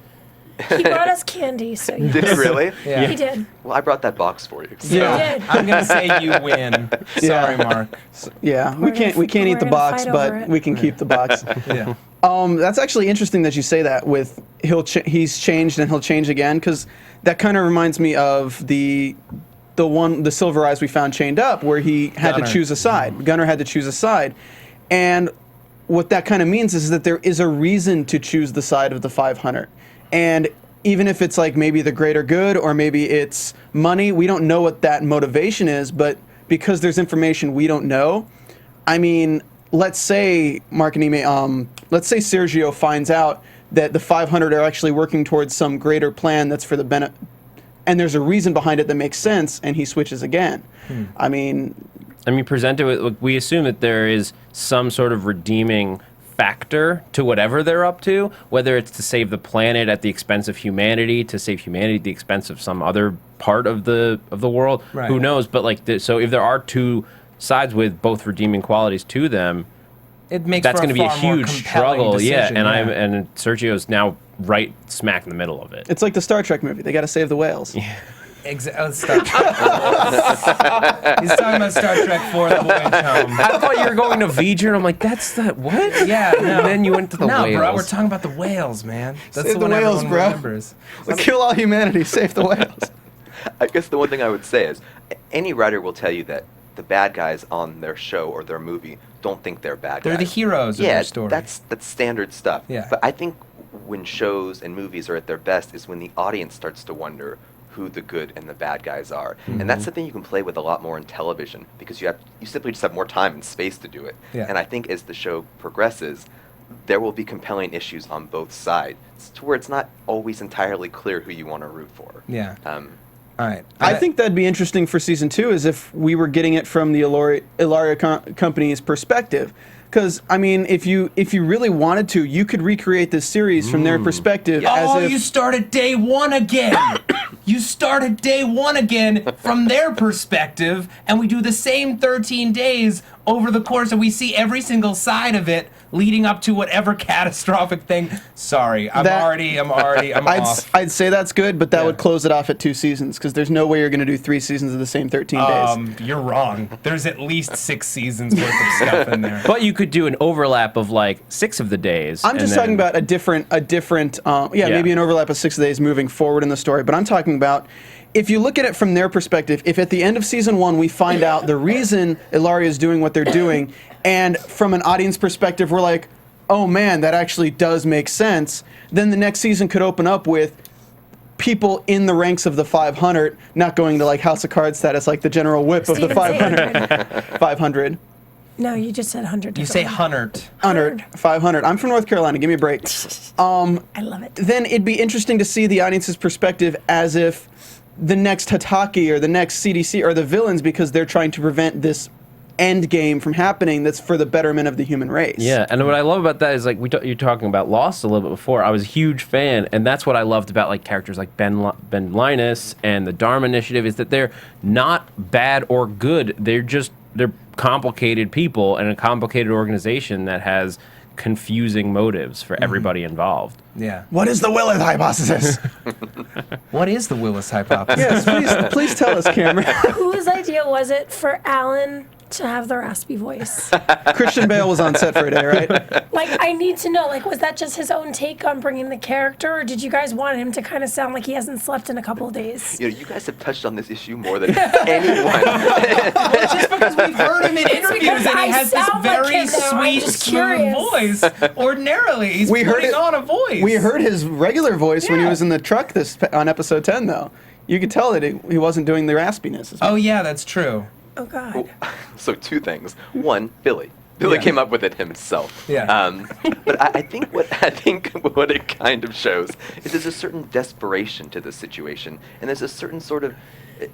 He brought us candy, so yes. did he really? Yeah. He did. Well, I brought that box for you. So. He did. I'm gonna say you win. Sorry, Mark. Yeah, we can't eat the gonna box, fight over but it. we can keep the box. Yeah. That's actually interesting that you say that. With he's changed and he'll change again, because that kind of reminds me of the Silver Eyes we found chained up, where he had Gunner. to choose a side. Gunner had to choose a side, and what that kind of means is that there is a reason to choose the side of the 500, and even if it's like maybe the greater good or maybe it's money, we don't know what that motivation is, but because there's information we don't know, I mean, let's say Mark and Ime, let's say Sergio finds out that the 500 are actually working towards some greater plan that's for the and there's a reason behind it that makes sense, and he switches again. I mean, presented with, we assume that there is some sort of redeeming factor to whatever they're up to, whether it's to save the planet at the expense of humanity, to save humanity at the expense of some other part of the world. Right. Who knows? But like, so if there are two sides with both redeeming qualities to them, it makes that's going to be a huge struggle. Decision, and Sergio's now right smack in the middle of it. it's like the Star Trek movie. They got to save the whales. Star Trek. He's talking about Star Trek 4: The Voyage Home. I thought you were going to V'ger, and I'm like, that's that what? Yeah, no. And then you went to the whales. No, bro, we're talking about the whales, man. That's Save the the one whales, everyone bro. remembers. Let's kill all humanity. Save the whales. I guess the one thing I would say is any writer will tell you that the bad guys on their show or their movie don't think they're bad They're guys. the heroes of their story. That's standard stuff. Yeah. But I think when shows and movies are at their best is when the audience starts to wonder who the good and the bad guys are. And that's something you can play with a lot more in television because you simply just have more time and space to do it. Yeah. And I think as the show progresses, there will be compelling issues on both sides to where it's not always entirely clear who you want to root for. Yeah. All right. I think that'd be interesting for season 2 is if we were getting it from the Ilaria company's perspective. Because, I mean, if you really wanted to, you could recreate this series from their perspective. Oh, as if, you start at day one again. You start at day one again from their perspective, and we do the same 13 days over the course, and we see every single side of it leading up to whatever catastrophic thing. Sorry, I'm off. I'd say that's good, but that would close it off at 2 seasons, because there's no way you're going to do 3 seasons of the same 13 days. You're wrong. There's at least 6 seasons worth of stuff in there. But you could do an overlap of like 6 of the days. I'm just talking about a different, maybe an overlap of 6 days moving forward in the story. But I'm talking about, if you look at it from their perspective, if at the end of season 1 we find out the reason Ilaria is doing what they're doing, and from an audience perspective we're like, oh man, that actually does make sense, then the next season could open up with people in the ranks of the 500 not going to like House of Cards status, like the general whip of the 500. 500. No, you just said 100. You say 100. 500. I'm from North Carolina. Give me a break. I love it. Then it'd be interesting to see the audience's perspective as if the next Hataki or the next CDC are the villains because they're trying to prevent this end game from happening that's for the betterment of the human race. Yeah, and what I love about that is like you're talking about Lost a little bit before. I was a huge fan, and that's what I loved about like characters like Ben Linus and the Dharma Initiative is that they're not bad or good. They're complicated people and a complicated organization that has confusing motives for everybody involved. Yeah. What is the Willis hypothesis? What is the Willis hypothesis? Yes, please tell us, Cameron. Whose idea was it for Alan to have the raspy voice? Christian Bale was on set for a day, right? Like, I need to know, like, was that just his own take on bringing the character, or did you guys want him to kind of sound like he hasn't slept in a couple of days? You guys have touched on this issue more than anyone. It's just because we've heard him in interviews and he has this very sweet, smooth voice. Ordinarily, he's putting on a voice. We heard his regular voice when he was in the truck on episode 10, though. You could tell that he wasn't doing the raspiness. Oh, yeah, that's true. Oh, God. So 2 things. One, Billy. Billy came up with it himself. Yeah. But I think what it kind of shows is there's a certain desperation to the situation, and there's a certain sort of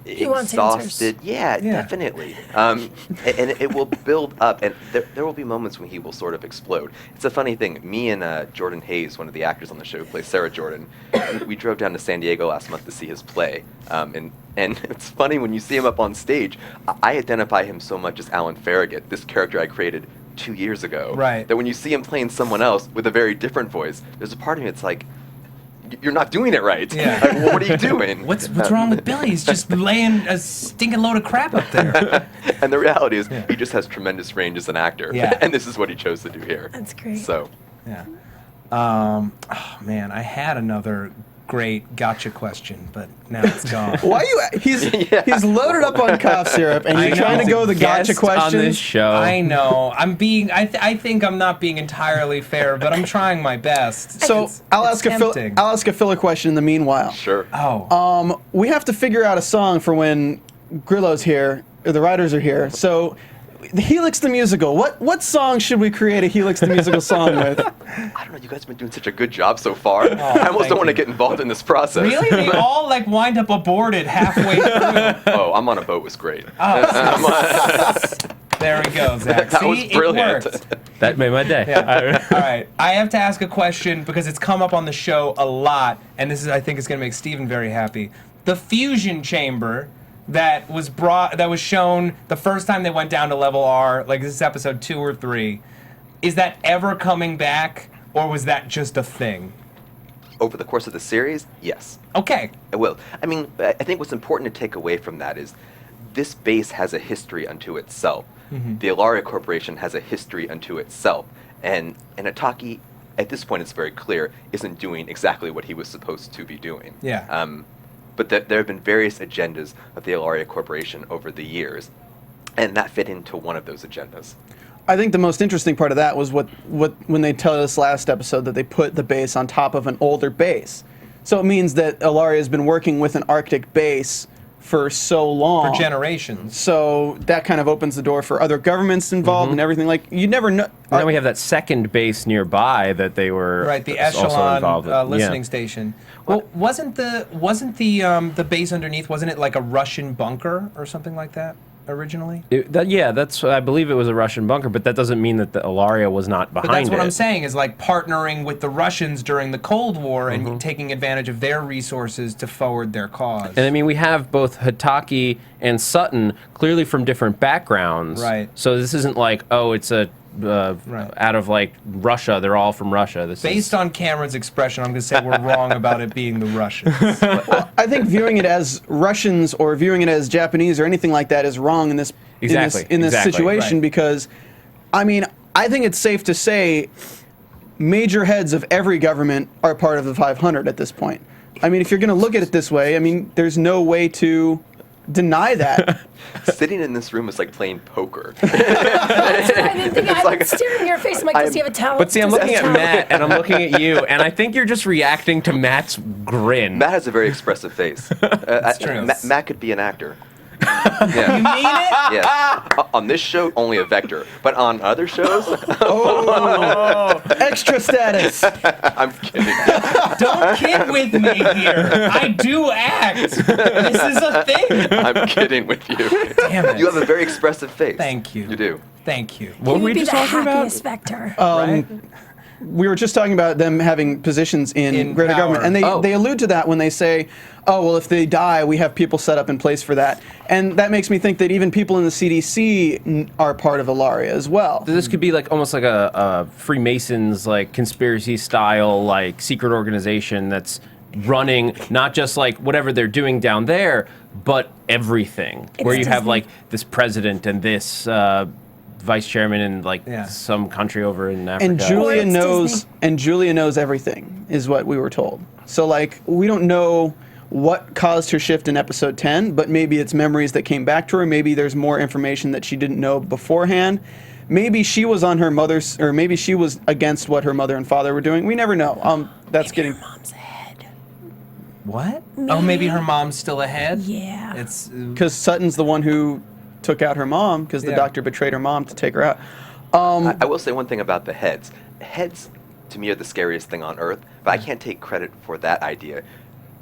exhausted. Yeah, definitely. And it will build up, and there will be moments when he will sort of explode. It's a funny thing. Me and Jordan Hayes, one of the actors on the show, who plays Sarah Jordan, we drove down to San Diego last month to see his play. And it's funny when you see him up on stage, I identify him so much as Alan Farragut, this character I created 2 years ago. Right. That when you see him playing someone else with a very different voice, there's a part of me that's like, you're not doing it right. Yeah. Like, well, what are you doing? What's wrong with Billy? He's just laying a stinking load of crap up there. And the reality is, he just has tremendous range as an actor. Yeah. And this is what he chose to do here. That's great. So. Yeah. Oh, man, I had another great gotcha question, but now it's gone. Why are you? He's loaded up on cough syrup, and you're trying to go the gotcha question on this show. I know. I'm being. I think I'm not being entirely fair, but I'm trying my best. So I'll ask a filler question in the meanwhile. Sure. Oh. We have to figure out a song for when Grillo's here, or the writers are here. So the Helix the Musical. What song should we create a Helix the Musical song with? I don't know. You guys have been doing such a good job so far. I almost don't want to get involved in this process. Really? They all like wind up aborted halfway through. Oh, I'm on a boat was great. There we go, Zach. That See, was brilliant. It worked. That made my day. Yeah. All right. I have to ask a question because it's come up on the show a lot, and this is, I think, is going to make Stephen very happy. The fusion chamber that was shown the first time they went down to level R, like this is episode 2 or 3. Is that ever coming back, or was that just a thing? Over the course of the series, yes. Okay. It will. I mean, I think what's important to take away from that is this base has a history unto itself. Mm-hmm. The Ilaria Corporation has a history unto itself. And Ataki, at this point it's very clear, isn't doing exactly what he was supposed to be doing. Yeah. But there have been various agendas of the Ilaria Corporation over the years, and that fit into one of those agendas. I think the most interesting part of that was when they tell us last episode that they put the base on top of an older base. So it means that Ilaria has been working with an Arctic base for so long. For generations. So that kind of opens the door for other governments involved and everything. Like, you never know. And then we have that second base nearby that they were right, the also involved Echelon with. listening station. Well, wasn't the base underneath, wasn't it like a Russian bunker or something like that originally? I believe it was a Russian bunker, but that doesn't mean that the Ilaria was not behind it. But that's what I'm saying, is like partnering with the Russians during the Cold War and taking advantage of their resources to forward their cause. And I mean, we have both Hitaki and Sutton clearly from different backgrounds. Right. So this isn't like, oh, it's a out of like Russia. They're all from Russia. Based on Cameron's expression, I'm going to say we're wrong about it being the Russians. Well, I think viewing it as Russians or viewing it as Japanese or anything like that is wrong in this situation because, I mean, I think it's safe to say major heads of every government are part of the 500 at this point. I mean, if you're going to look at it this way, I mean, there's no way to deny that. Sitting in this room is like playing poker. I didn't think I've been staring in your face. I'm like, does he have a talent? But see, I'm looking at Matt and I'm looking at you, and I think you're just reacting to Matt's grin. Matt has a very expressive face. That's true. Matt could be an actor. Yeah. You mean it? Yeah. On this show, only a vector. But on other shows... Extra status. I'm kidding. Don't kid with me here. I do act. This is a thing. I'm kidding with you. Damn it. You have a very expressive face. Thank you. You do. Thank you. What were we be just the talking about? happiest vector. Right? We were just talking about them having positions in greater power. government, and they allude to that when they say, oh, well, if they die, we have people set up in place for that. And that makes me think that even people in the CDC are part of Ilaria as well. This could be like almost like a Freemasons, like conspiracy style, like secret organization that's running not just like whatever they're doing down there, but everything. Where you have like this president and this vice chairman in like some country over in Africa. And Julia knows everything, is what we were told. So like, we don't know what caused her shift in episode 10, but maybe it's memories that came back to her. Maybe there's more information that she didn't know beforehand. Maybe she was on her mother's, or maybe she was against what her mother and father were doing. We never know. That's maybe getting. Her mom's ahead. What? Oh, maybe her mom's still ahead? Yeah. It's because Sutton's the one who took out her mom because the doctor betrayed her mom to take her out. I will say one thing about the heads. Heads, to me, are the scariest thing on Earth, but I can't take credit for that idea.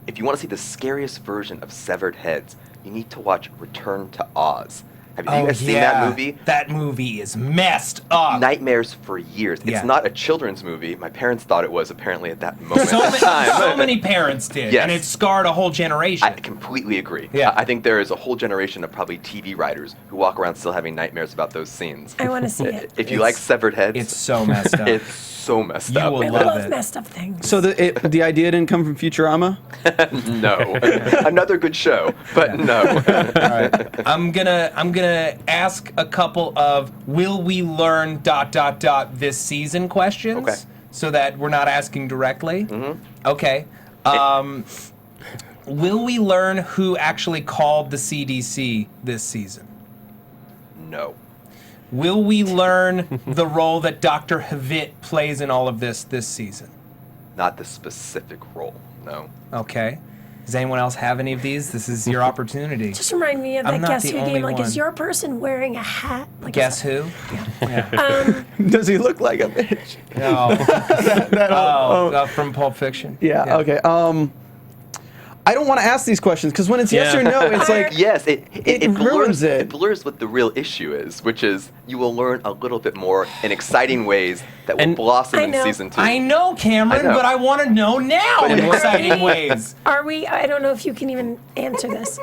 If you want to see the scariest version of severed heads, you need to watch Return to Oz. Have you guys seen that movie? That movie is messed up. Nightmares for years. Yeah. It's not a children's movie. My parents thought it was apparently at that moment So in time. many parents did, Yes. and it scarred a whole generation. I completely agree. Yeah. I think there is a whole generation of probably TV writers who walk around still having nightmares about those scenes. I want to see it. If you like severed heads, It's so messed up. it's so messed You up. will I love love it. messed up things. So the idea didn't come from Futurama? No. Another good show, but no. All right. I'm gonna ask a couple of will we learn ... this season questions. Okay. So that we're not asking directly. Mm-hmm. Okay. Will we learn who actually called the CDC this season? No. Will we learn the role that Dr. Havit plays in all of this season? Not the specific role, no. Okay. Does anyone else have any of these? This is your opportunity. Just remind me of I'm that not Guess the Who only game. Like, one. is your person wearing a hat? Like, Guess who? Yeah. Does he look like a bitch? No. From Pulp Fiction. Yeah. Okay. I don't want to ask these questions because when it's yes or no, it's like yes, it ruins blurs, it blurs what the real issue is, which is you will learn a little bit more in exciting ways that will blossom in season 2. I know, Cameron, but I want to know now in exciting ways. Are we? I don't know if you can even answer this.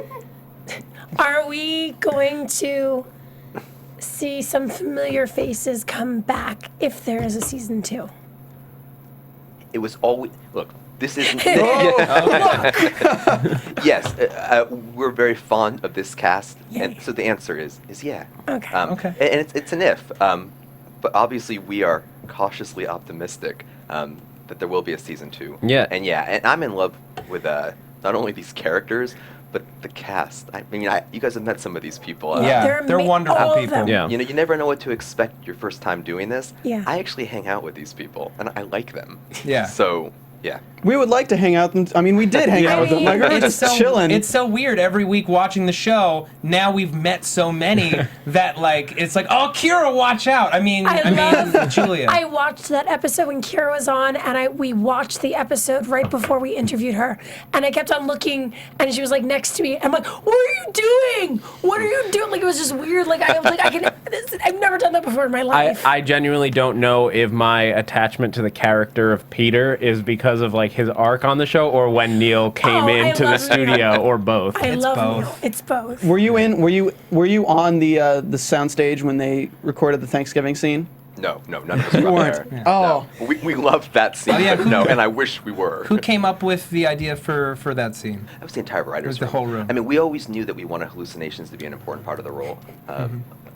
Are we going to see some familiar faces come back if there is a season 2? It was always look. This isn't. Yes, we're very fond of this cast, and so the answer is yeah. Okay. Okay. And it's an if, but obviously we are cautiously optimistic that there will be a season 2. Yeah. And I'm in love with not only these characters but the cast. I mean, you guys have met some of these people. They're wonderful people. Yeah. You know, you never know what to expect your first time doing this. Yeah. I actually hang out with these people, and I like them. Yeah. So. Yeah. We would like to hang out with them. I mean, we did hang out with them. Like, we were just chilling. It's so weird. Every week watching the show, now we've met so many that, like, it's like, oh, Kira, watch out. I mean, Julia. I watched that episode when Kira was on, and we watched the episode right before we interviewed her. And I kept on looking, and she was, like, next to me. I'm like, what are you doing? What are you doing? Like, it was just weird. Like, I was like, I've never done that before in my life. I genuinely don't know if my attachment to the character of Peter is because of like his arc on the show or when Neil came into the studio or both. I love Neil. It's both. Were you on the soundstage when they recorded the Thanksgiving scene? No, none of us were there. Yeah. Oh. No. We loved that scene. And I wish we were. Who came up with the idea for that scene? That was the entire writers' room. It was the whole room. I mean, we always knew that we wanted hallucinations to be an important part of the role.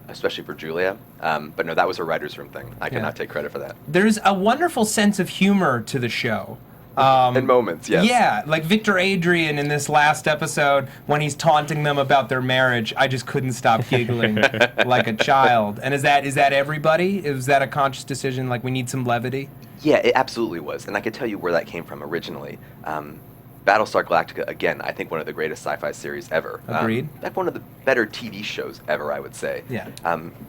Especially for Julia. But no, that was a writer's room thing. I cannot take credit for that. There's a wonderful sense of humor to the show. In moments, yes. Yeah, like Victor Adrian in this last episode when he's taunting them about their marriage. I just couldn't stop giggling like a child. And is that everybody? Is that a conscious decision? Like we need some levity? Yeah, it absolutely was. And I can tell you where that came from originally. Battlestar Galactica, again, I think one of the greatest sci-fi series ever. Agreed. Like one of the better TV shows ever, I would say. Yeah.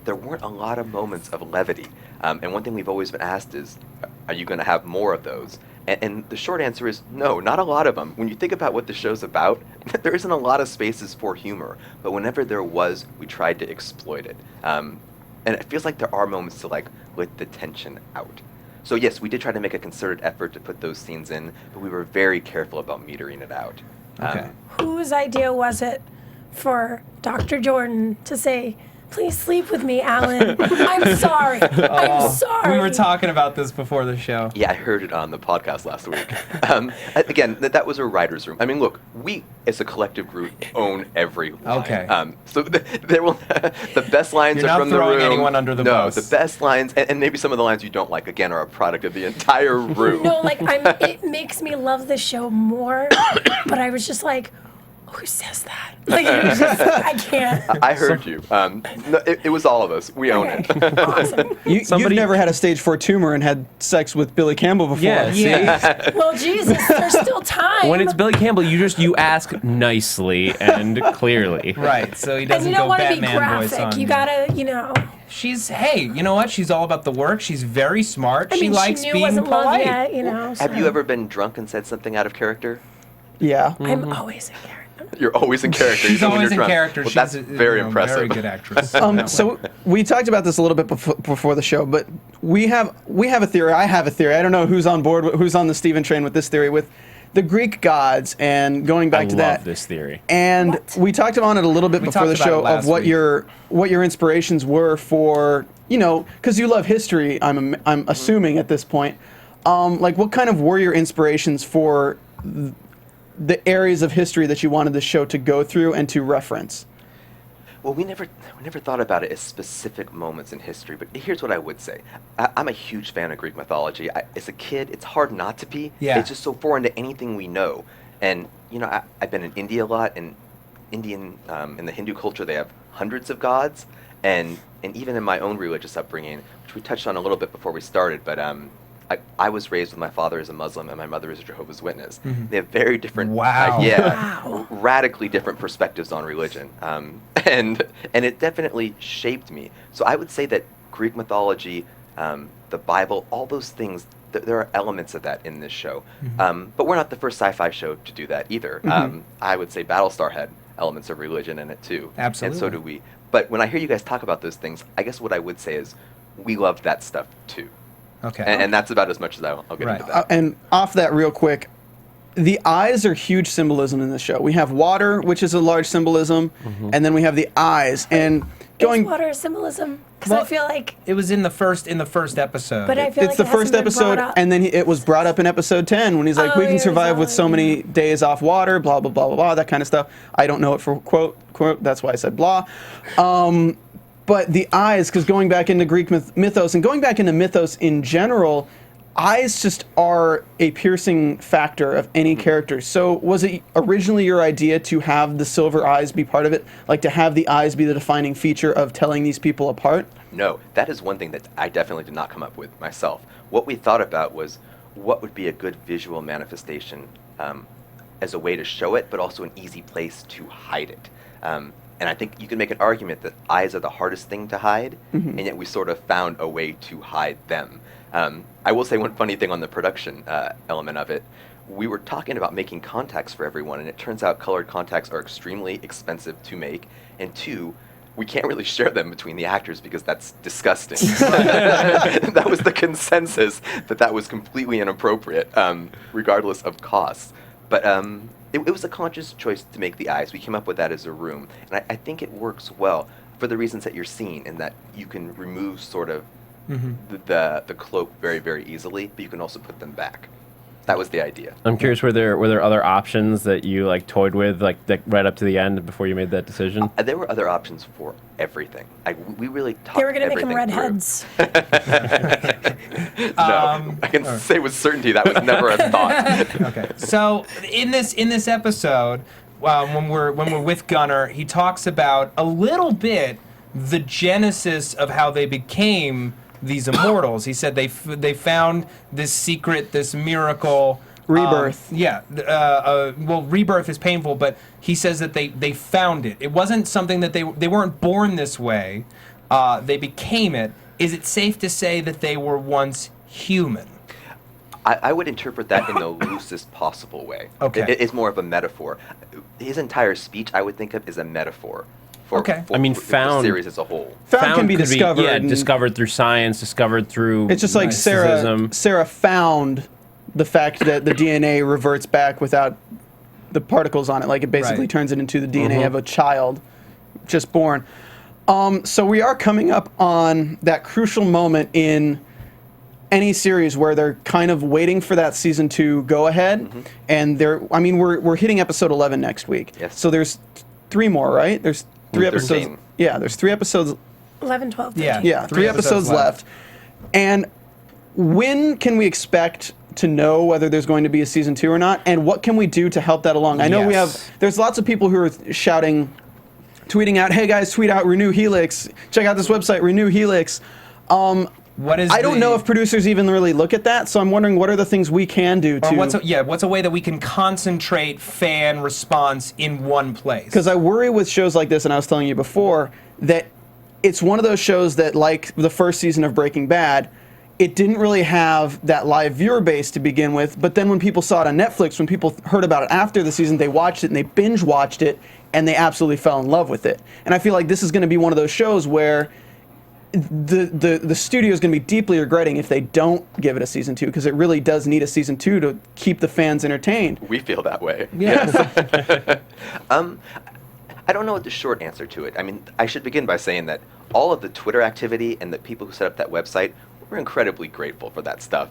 There weren't a lot of moments of levity. And one thing we've always been asked is, are you going to have more of those? And the short answer is no, not a lot of them. When you think about what the show's about, there isn't a lot of spaces for humor. But whenever there was, we tried to exploit it. And it feels like there are moments to like let the tension out. So yes, we did try to make a concerted effort to put those scenes in, but we were very careful about metering it out. Okay. Whose idea was it for Dr. Jordan to say, please sleep with me, Alan? I'm sorry. I'm sorry. We were talking about this before the show. Yeah, I heard it on the podcast last week. Again, that was a writer's room. I mean, look, we as a collective group own every line. Okay. So there will the best lines You're are from the room. not throwing anyone under the bus. No, the best lines, and maybe some of the lines you don't like, again, are a product of the entire room. No, like it makes me love the show more, but I was just like, who says that? Like, it was just, I can't. I heard you. No, it was all of us. We own it. Awesome. You've never had a stage 4 tumor and had sex with Billy Campbell before. Yeah. Well, Jesus, there's still time. When it's Billy Campbell, you ask nicely and clearly. Right, so he and doesn't you don't go want to be Batman voice graphic. on You you. gotta, you know. Hey, you know what? She's all about the work. She's very smart. I mean, she likes she knew being wasn't love polite. yet, you know. Have so. you ever been drunk and said something out of character? Yeah. I'm always in character. You're always in character. She's even when always you're in drunk. character. Well, She's that's very impressive. Very good actress. So we talked about this a little bit before the show, but we have a theory. I have a theory. I don't know who's on board, who's on the Stephen train with this theory, with the Greek gods and going back to that. I love this theory. And we talked on it a little bit before the show of what your inspirations were for, you know, because you love history. I'm assuming at this point, like what kind of were your inspirations for the areas of history that you wanted the show to go through and to reference? Well, we never thought about it as specific moments in history, but here's what I would say. I'm a huge fan of Greek mythology. As a kid, it's hard not to be. Yeah. It's just so foreign to anything we know. And, you know, I've been in India a lot, and in the Hindu culture, they have hundreds of gods. And even in my own religious upbringing, which we touched on a little bit before we started, but I was raised with my father as a Muslim and my mother is a Jehovah's Witness. Mm-hmm. They have very different, radically different perspectives on religion, and it definitely shaped me. So I would say that Greek mythology, the Bible, all those things, there are elements of that in this show. Mm-hmm. But we're not the first sci-fi show to do that either. Mm-hmm. I would say Battlestar had elements of religion in it too. Absolutely. And so do we. But when I hear you guys talk about those things, I guess what I would say is we loved that stuff too. Okay. And that's about as much as I'll get into that. And off that real quick, the eyes are huge symbolism in this show. We have water, which is a large symbolism, and then we have the eyes. And Is water a symbolism? Because I feel like it was in the first episode. But I feel it's like the first episode, and then it was brought up in episode 10 when he's like, we can survive with so many days off water, blah, blah, blah, blah, blah, that kind of stuff. I don't know it for quote, that's why I said blah. But the eyes, because going back into Greek mythos and going back into mythos in general, eyes just are a piercing factor of any character. So was it originally your idea to have the silver eyes be part of it? Like to have the eyes be the defining feature of telling these people apart? No, that is one thing that I definitely did not come up with myself. What we thought about was what would be a good visual manifestation as a way to show it, but also an easy place to hide it. And I think you can make an argument that eyes are the hardest thing to hide, and yet we sort of found a way to hide them. I will say one funny thing on the production element of it. We were talking about making contacts for everyone, and it turns out colored contacts are extremely expensive to make, and two, we can't really share them between the actors because that's disgusting. That was the consensus, that was completely inappropriate, regardless of costs. But it was a conscious choice to make the eyes. We came up with that as a room, and I think it works well for the reasons that you're seeing, in that you can remove sort of the cloak very, very easily, but you can also put them back. That was the idea. I'm curious, were there other options that you like toyed with, like right up to the end before you made that decision? There were other options for everything. We really talked. They were going to make them redheads. No, I can say with certainty that was never a thought. Okay. So in this episode, when we're with Gunnar, he talks about a little bit the genesis of how they became these immortals. He said they found this secret, this miracle. Rebirth. Well, rebirth is painful, but he says that they found it. It wasn't something that they weren't born this way. They became it. Is it safe to say that they were once human? I would interpret that in the loosest possible way. Okay. It's more of a metaphor. His entire speech, I would think of, is a metaphor. For the series as a whole. Found can be discovered. Discovered through science, discovered through. It's just like Sarah found the fact that the DNA reverts back without the particles on it. Like it basically turns it into the DNA of a child just born. So we are coming up on that crucial moment in any series where they're kind of waiting for that season 2 go ahead, and we're hitting episode 11 next week. Yes. So there's 3 more, right? There's 3 episodes. 13. Yeah, there's 3 episodes. 11, 12, 13. Yeah, 3 episodes left. And when can we expect to know whether there's going to be a season 2 or not? And what can we do to help that along? I know there's lots of people who are shouting, tweeting out, hey guys, tweet out Renew Helix. Check out this website, Renew Helix. I don't know if producers even really look at that, so I'm wondering what are the things we can do to... What's a way that we can concentrate fan response in one place? Because I worry with shows like this, and I was telling you before, that it's one of those shows that, like the first season of Breaking Bad, it didn't really have that live viewer base to begin with, but then when people saw it on Netflix, when people heard about it after the season, they watched it and they binge watched it, and they absolutely fell in love with it. And I feel like this is going to be one of those shows where the studio is going to be deeply regretting if they don't give it a season 2, because it really does need a season 2 to keep the fans entertained. We feel that way. Yeah. Yes. I don't know what the short answer to it. I mean, I should begin by saying that all of the Twitter activity and the people who set up that website, we're incredibly grateful for that stuff.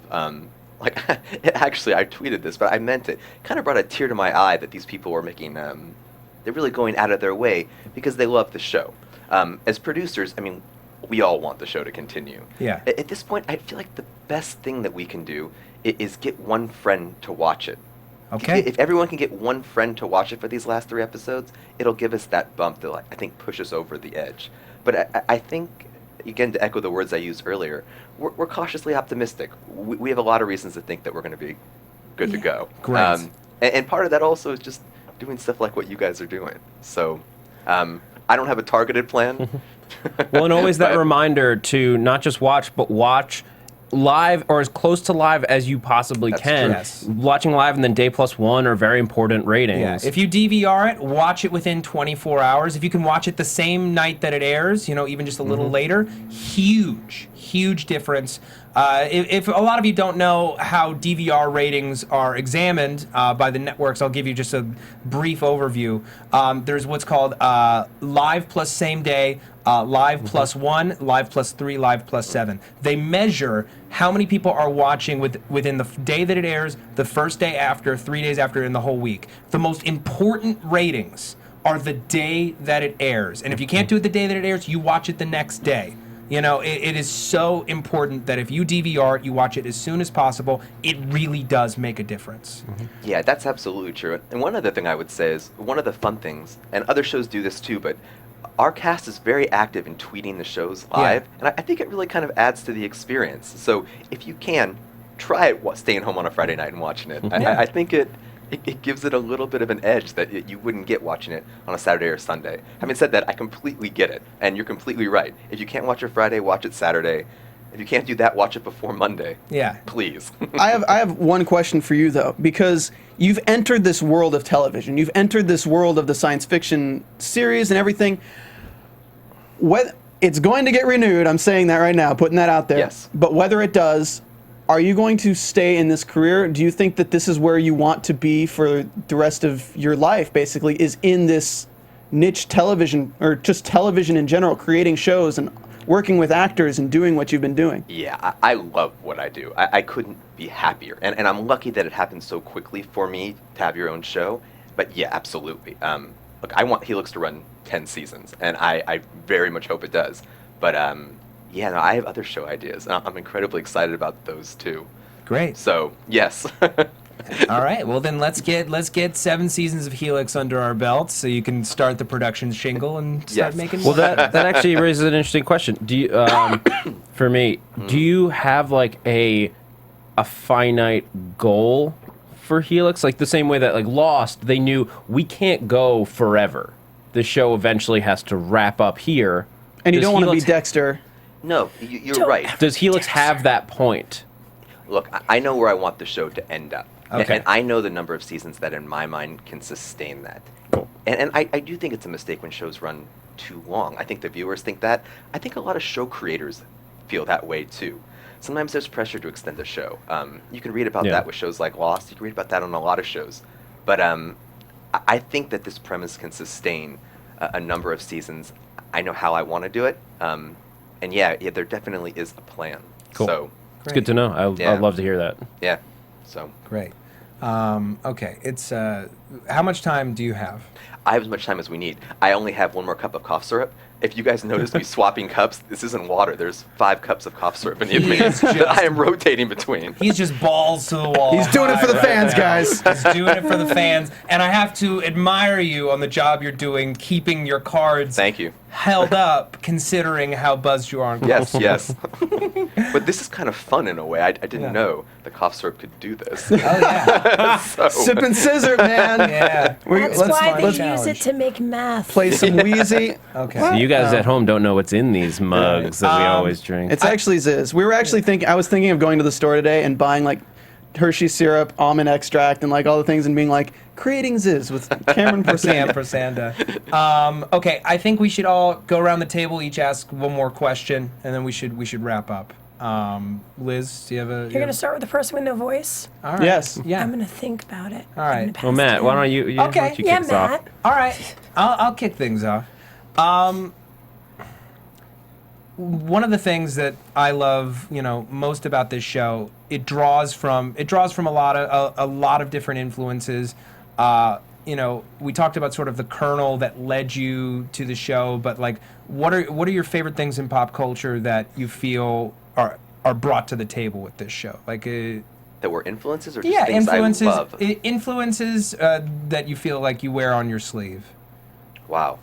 Actually, I tweeted this, but I meant it. Kind of brought a tear to my eye that these people were making, they're really going out of their way because they love the show. As producers, I mean, we all want the show to continue. Yeah. At this point, I feel like the best thing that we can do is get one friend to watch it. Okay. If everyone can get one friend to watch it for these last 3 episodes, it'll give us that bump that I think push us over the edge. But I think again, to echo the words I used earlier, we're cautiously optimistic. We have a lot of reasons to think that we're going to be good to go. Great. And part of that also is just doing stuff like what you guys are doing. So I don't have a targeted plan. Well, and always that reminder to not just watch, but watch live or as close to live as you possibly can. true. Yes. Watching live and then day +1 are very important ratings. Yeah. If you DVR it, watch it within 24 hours. If you can watch it the same night that it airs, even just a little later, huge difference. If a lot of you don't know how DVR ratings are examined by the networks, I'll give you just a brief overview. There's what's called live plus same day, live +1, live +3, live +7. They measure how many people are watching within the day that it airs, the first day after, 3 days after, and the whole week. The most important ratings are the day that it airs. And if you can't do it the day that it airs, you watch it the next day. It is so important that if you DVR it, you watch it as soon as possible. It really does make a difference. Yeah, that's absolutely true. And one other thing I would say is, one of the fun things, and other shows do this too, but our cast is very active in tweeting the shows live, and I think it really kind of adds to the experience. So if you can, try it staying home on a Friday night and watching it. I think it gives it a little bit of an edge that you wouldn't get watching it on a Saturday or Sunday. Having said that, I completely get it, and you're completely right. If you can't watch it Friday, watch it Saturday. If you can't do that, watch it before Monday. Yeah. Please. I have one question for you, though, because you've entered this world of television. You've entered this world of the science fiction series and everything. It's going to get renewed. I'm saying that right now, putting that out there. Yes. But whether it does, are you going to stay in this career? Do you think that this is where you want to be for the rest of your life, basically, is in this niche television, or just television in general, creating shows and working with actors and doing what you've been doing? Yeah, I love what I do. I couldn't be happier. And I'm lucky that it happened so quickly for me to have your own show. But yeah, absolutely. Look, I want Helix to run 10 seasons, and I very much hope it does. But yeah, no, I have other show ideas. I'm incredibly excited about those too. Great. So, yes. All right. Well, then let's get 7 seasons of Helix under our belts, so you can start the production shingle and start making. Well, that actually raises an interesting question. Do you, for me, do you have like a finite goal for Helix? Like the same way that like Lost, they knew we can't go forever. The show eventually has to wrap up here. And you don't want to be Dexter. No, you're right. Does Helix have that point? Look, I know where I want the show to end up. Okay. And I know the number of seasons that in my mind can sustain that. Cool. And I do think it's a mistake when shows run too long. I think the viewers think that. I think a lot of show creators feel that way too. Sometimes there's pressure to extend a show. You can read about that with shows like Lost. You can read about that on a lot of shows. But I think that this premise can sustain a number of seasons. I know how I want to do it. And yeah, there definitely is a plan. Cool. So, it's good to know. I'd love to hear that. Yeah. So Great. Okay. It's how much time do you have? I have as much time as we need. I only have 1 more cup of cough syrup. If you guys notice me swapping cups, this isn't water. There's 5 cups of cough syrup in the advance that I am rotating between. He's just balls to the wall. He's doing it for the fans, now. guys. He's doing it for the fans. And I have to admire you on the job you're doing, keeping your cards Thank you. held up, considering how buzzed you are. Yes, yes. But this is kind of fun in a way. I didn't know the cough syrup could do this. Oh, yeah. Sip and scissor, man. Yeah. That's why they use challenge. it to make math. Play some Wheezy. Okay. So you guys at home don't know what's in these mugs that we always drink. It's actually Ziz. We were actually I was thinking of going to the store today and buying like Hershey syrup, almond extract, and like all the things, and being like, creating Ziz with Cameron Porsandeh. Okay, I think we should all go around the table, each ask one more question, and then we should wrap up. Liz, do you have a? You're gonna start with the person with no voice. All right. Yes. Yeah. I'm gonna think about it. All right. I'm gonna pass Well, Matt, it why in. don't you why Okay. don't you Yeah, kick us off? Matt. All right. I'll kick things off. One of the things that I love, most about this show, it draws from a lot of different influences. We talked about sort of the kernel that led you to the show, but like, what are your favorite things in pop culture that you feel are brought to the table with this show? Like, That were influences or just things influences. I love? Influences that you feel like you wear on your sleeve. Wow.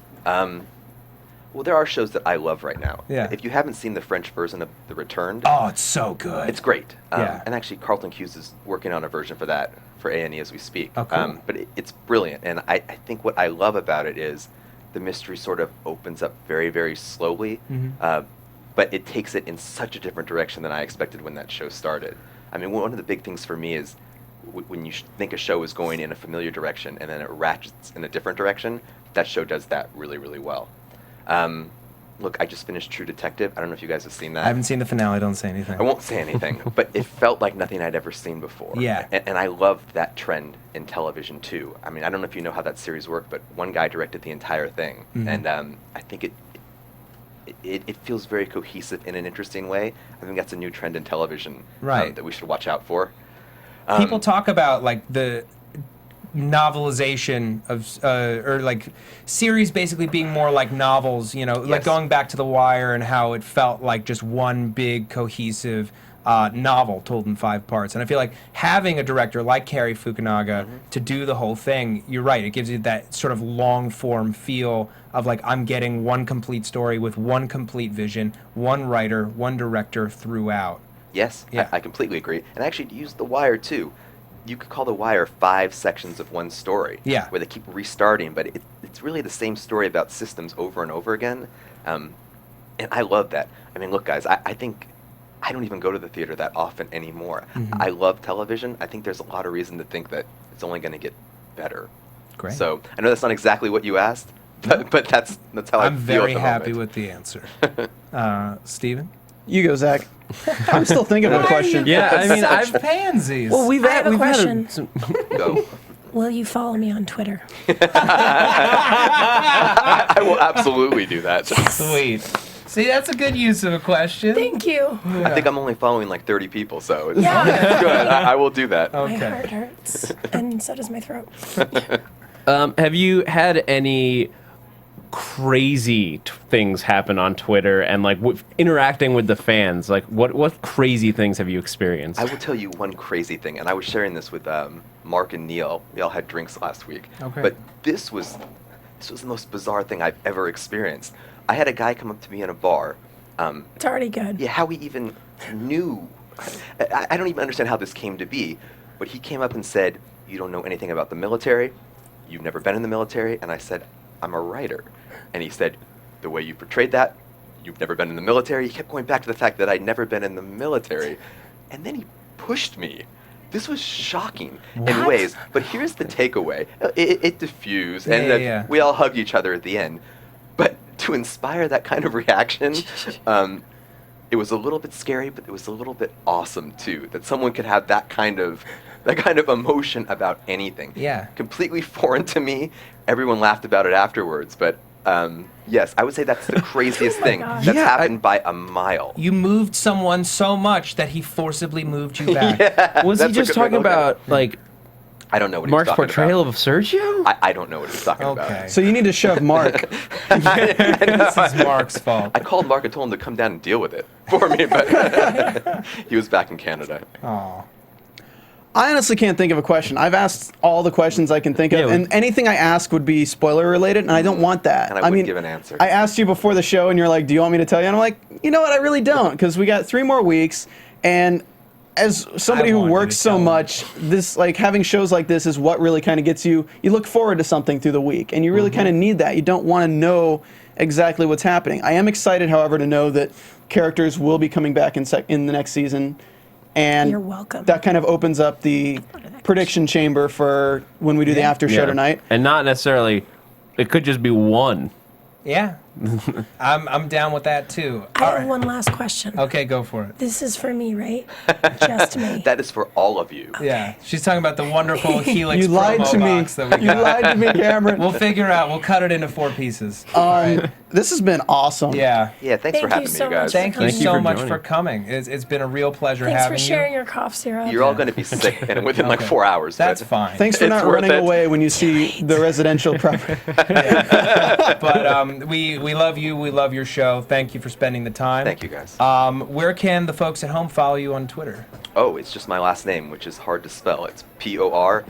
Well, there are shows that I love right now. Yeah. If you haven't seen the French version of The Returned, Oh, it's so good. it's great. Yeah. And actually, Carlton Cuse is working on a version for that for A&E as we speak. Oh, cool. But it's brilliant, and I think what I love about it is the mystery sort of opens up very, very slowly, but it takes it in such a different direction than I expected when that show started. I mean, one of the big things for me is when you think a show is going in a familiar direction and then it ratchets in a different direction, that show does that really, really well. Look, I just finished True Detective. I don't know if you guys have seen that. I haven't seen the finale. Don't say anything. I won't say anything, but it felt like nothing I'd ever seen before. Yeah. And I loved that trend in television, too. I mean, I don't know if you know how that series worked, but one guy directed the entire thing. And I think it feels very cohesive in an interesting way. I think that's a new trend in television that we should watch out for. People talk about like the novelization of or like series basically being more like novels, you know, like going back to The Wire and how it felt like just one big cohesive novel told in 5 parts. And I feel like having a director like Cary Fukunaga to do the whole thing, you're right, it gives you that sort of long form feel of like I'm getting one complete story with one complete vision, one writer, one director throughout. Yes, Yeah. I completely agree. And actually, to use The Wire, too, you could call The Wire 5 sections of one story. Yeah. Where they keep restarting, but it's really the same story about systems over and over again. And I love that. I mean, look, guys, I think I don't even go to the theater that often anymore. I love television. I think there's a lot of reason to think that it's only going to get better. Great. So I know that's not exactly what you asked, but that's how I'm I feel very at the happy moment. with the answer. Steven? You go, Zach. I'm still thinking of a question. Yeah, I mean, Such pansies. well, we've I have a we've question. had Go. Will you follow me on Twitter? I will absolutely do that. Sweet. See, that's a good use of a question. Thank you. I think I'm only following like 30 people, so it's Yeah. good. I will do that. My heart hurts, and so does my throat. Have you had any crazy things happen on Twitter and like interacting with the fans? Like, what crazy things have you experienced? I will tell you one crazy thing, and I was sharing this with Mark and Neil. We all had drinks last week. Okay. But this was the most bizarre thing I've ever experienced. I had a guy come up to me in a bar. It's already good. Yeah, how he even knew. I don't even understand how this came to be, but he came up and said, "You don't know anything about the military. You've never been in the military." And I said, "I'm a writer." And he said, "The way you portrayed that, you've never been in the military." He kept going back to the fact that I'd never been in the military. And then he pushed me. This was shocking in ways. But here's the takeaway. It diffused, and we all hugged each other at the end. But to inspire that kind of reaction, it was a little bit scary, but it was a little bit awesome too. That someone could have that kind of emotion about anything. Yeah. Completely foreign to me. Everyone laughed about it afterwards, but yes, I would say that's the craziest thing gosh. that's happened by a mile. You moved someone so much that he forcibly moved you back. Was he That's a just good way to talking look at about it. like I don't know what Mark's he was talking portrayal about. of Sergio? I don't know what he was talking Okay. about. So you need to shove Mark. This is Mark's fault. I called Mark and told him to come down and deal with it for me, but he was back in Canada. Oh. I honestly can't think of a question. I've asked all the questions I can think of, Yeah, and anything I ask would be spoiler related, and I don't want that. And I wouldn't give an answer. I asked you before the show, and you're like, "Do you want me to tell you?" And I'm like, "You know what? I really don't, because we got 3 more weeks." And as somebody I who want you works to so tell me. much, this like having shows like this is what really kind of gets you. You look forward to something through the week, and you really kind of need that. You don't want to know exactly what's happening. I am excited, however, to know that characters will be coming back in the next season. And You're welcome. that kind of opens up the prediction chamber for when we do the after show tonight. And not necessarily, it could just be one. Yeah. I'm down with that too. I have one last question. Okay, go for it. This is for me, right? Just me. That is for all of you. Yeah. She's talking about the wonderful Helix You lied promo to me. box that we You got. lied to me, Cameron. We'll figure out. We'll cut it into 4 pieces. This has been awesome. Yeah. Yeah, thanks for Thank you having so me, you guys. much. Thank you Thank you so for much joining. for coming. It's been a real pleasure Thanks having for you. sharing your cough syrup. You're all going to be sick and within like 4 hours. That's but fine. Thanks for It's not worth running it. away when you see the residential property. But we we love you. We love your show. Thank you for spending the time. Thank you, guys. Where can the folks at home follow you on Twitter? Oh, it's just my last name, which is hard to spell. It's Porsandeh.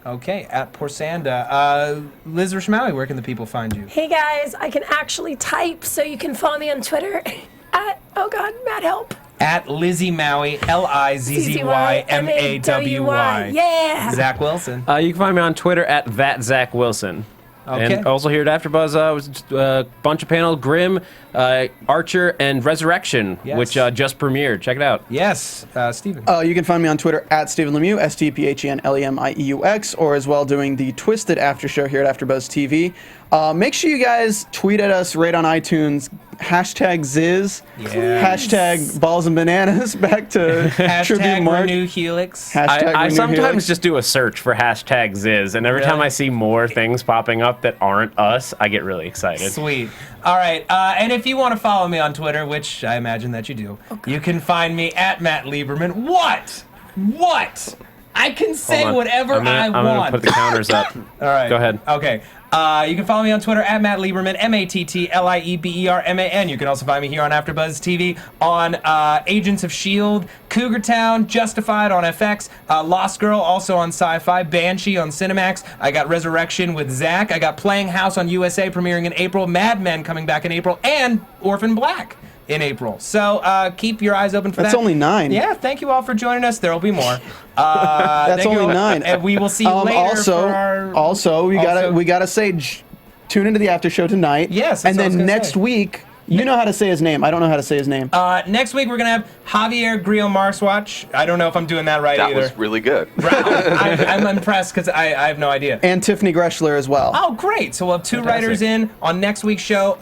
Okay, at Porsandeh. Liz Rishmawy, where can the people find you? Hey guys, I can actually type, so you can follow me on Twitter at, oh God, Matt, help. At Lizzie Maui, LIZZYMAWY. Yeah. Zach Wilson. You can find me on Twitter at @ZachWilson. Okay. And also here at AfterBuzz, was a bunch of panels: Grimm, Archer, and Resurrection, Yes. which just premiered. Check it out. Yes, Stephen. You can find me on Twitter at Stephen Lemieux, StephenLemieux, or as well doing the Twisted After Show here at AfterBuzz TV. Make sure you guys tweet at us, rate on iTunes, #Ziz, Yeah. #Balls and Bananas, back to Tribute Mark. Renew Helix. I Renew sometimes Helix. just do a search for #Ziz, and every time Really? I see more things popping up that aren't us, I get really excited. Sweet. All right. And if you want to follow me on Twitter, which I imagine that you do, you can find me at Matt Lieberman. What? I can say Hold on. whatever I I'm gonna want. put the counters up. All right. Go ahead. Okay. You can follow me on Twitter at Matt Lieberman, MattLieberman. You can also find me here on AfterBuzz TV on Agents of S.H.I.E.L.D., Cougar Town, Justified on FX, Lost Girl also on Sci-Fi, Banshee on Cinemax. I got Resurrection with Zach. I got Playing House on USA premiering in April, Mad Men coming back in April, and Orphan Black in April. So keep your eyes open for that. That's only 9. Yeah, thank you all for joining us. There will be more. That's thank you. only 9. And we will see you later for our... we gotta say, tune into the after show tonight. Yes, and that's what I was then gonna next say. week, you know how to say his name. I don't know how to say his name. Next week we're gonna have Javier Grillo Marxwatch. I don't know if I'm doing that right That either. was really good. I'm impressed because I have no idea. And Tiffany Greshler as well. Oh, great! So we'll have 2 writers in on next week's show.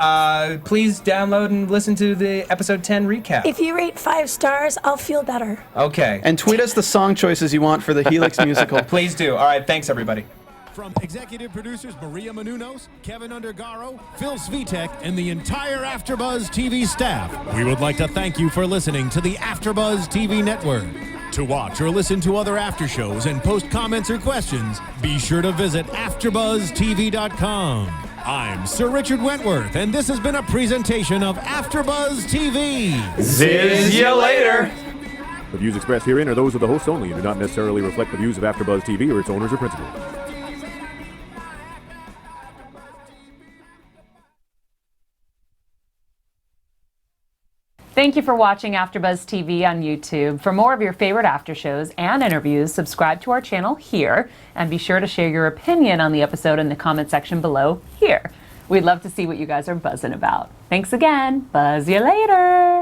Please download and listen to the episode 10 recap. If you rate 5 stars, I'll feel better. Okay. And tweet us the song choices you want for the Helix musical. Please do. All right. Thanks, everybody. From executive producers Maria Menounos, Kevin Undergaro, Phil Svitek, and the entire AfterBuzz TV staff, we would like to thank you for listening to the AfterBuzz TV network. To watch or listen to other after shows and post comments or questions, be sure to visit AfterBuzzTV.com. I'm Sir Richard Wentworth, and this has been a presentation of AfterBuzz TV. Ziz ya later. The views expressed herein are those of the hosts only and do not necessarily reflect the views of AfterBuzz TV or its owners or principals. Thank you for watching AfterBuzz TV on YouTube. For more of your favorite after shows and interviews, subscribe to our channel here, and be sure to share your opinion on the episode in the comment section below here. We'd love to see what you guys are buzzing about. Thanks again. Buzz you later.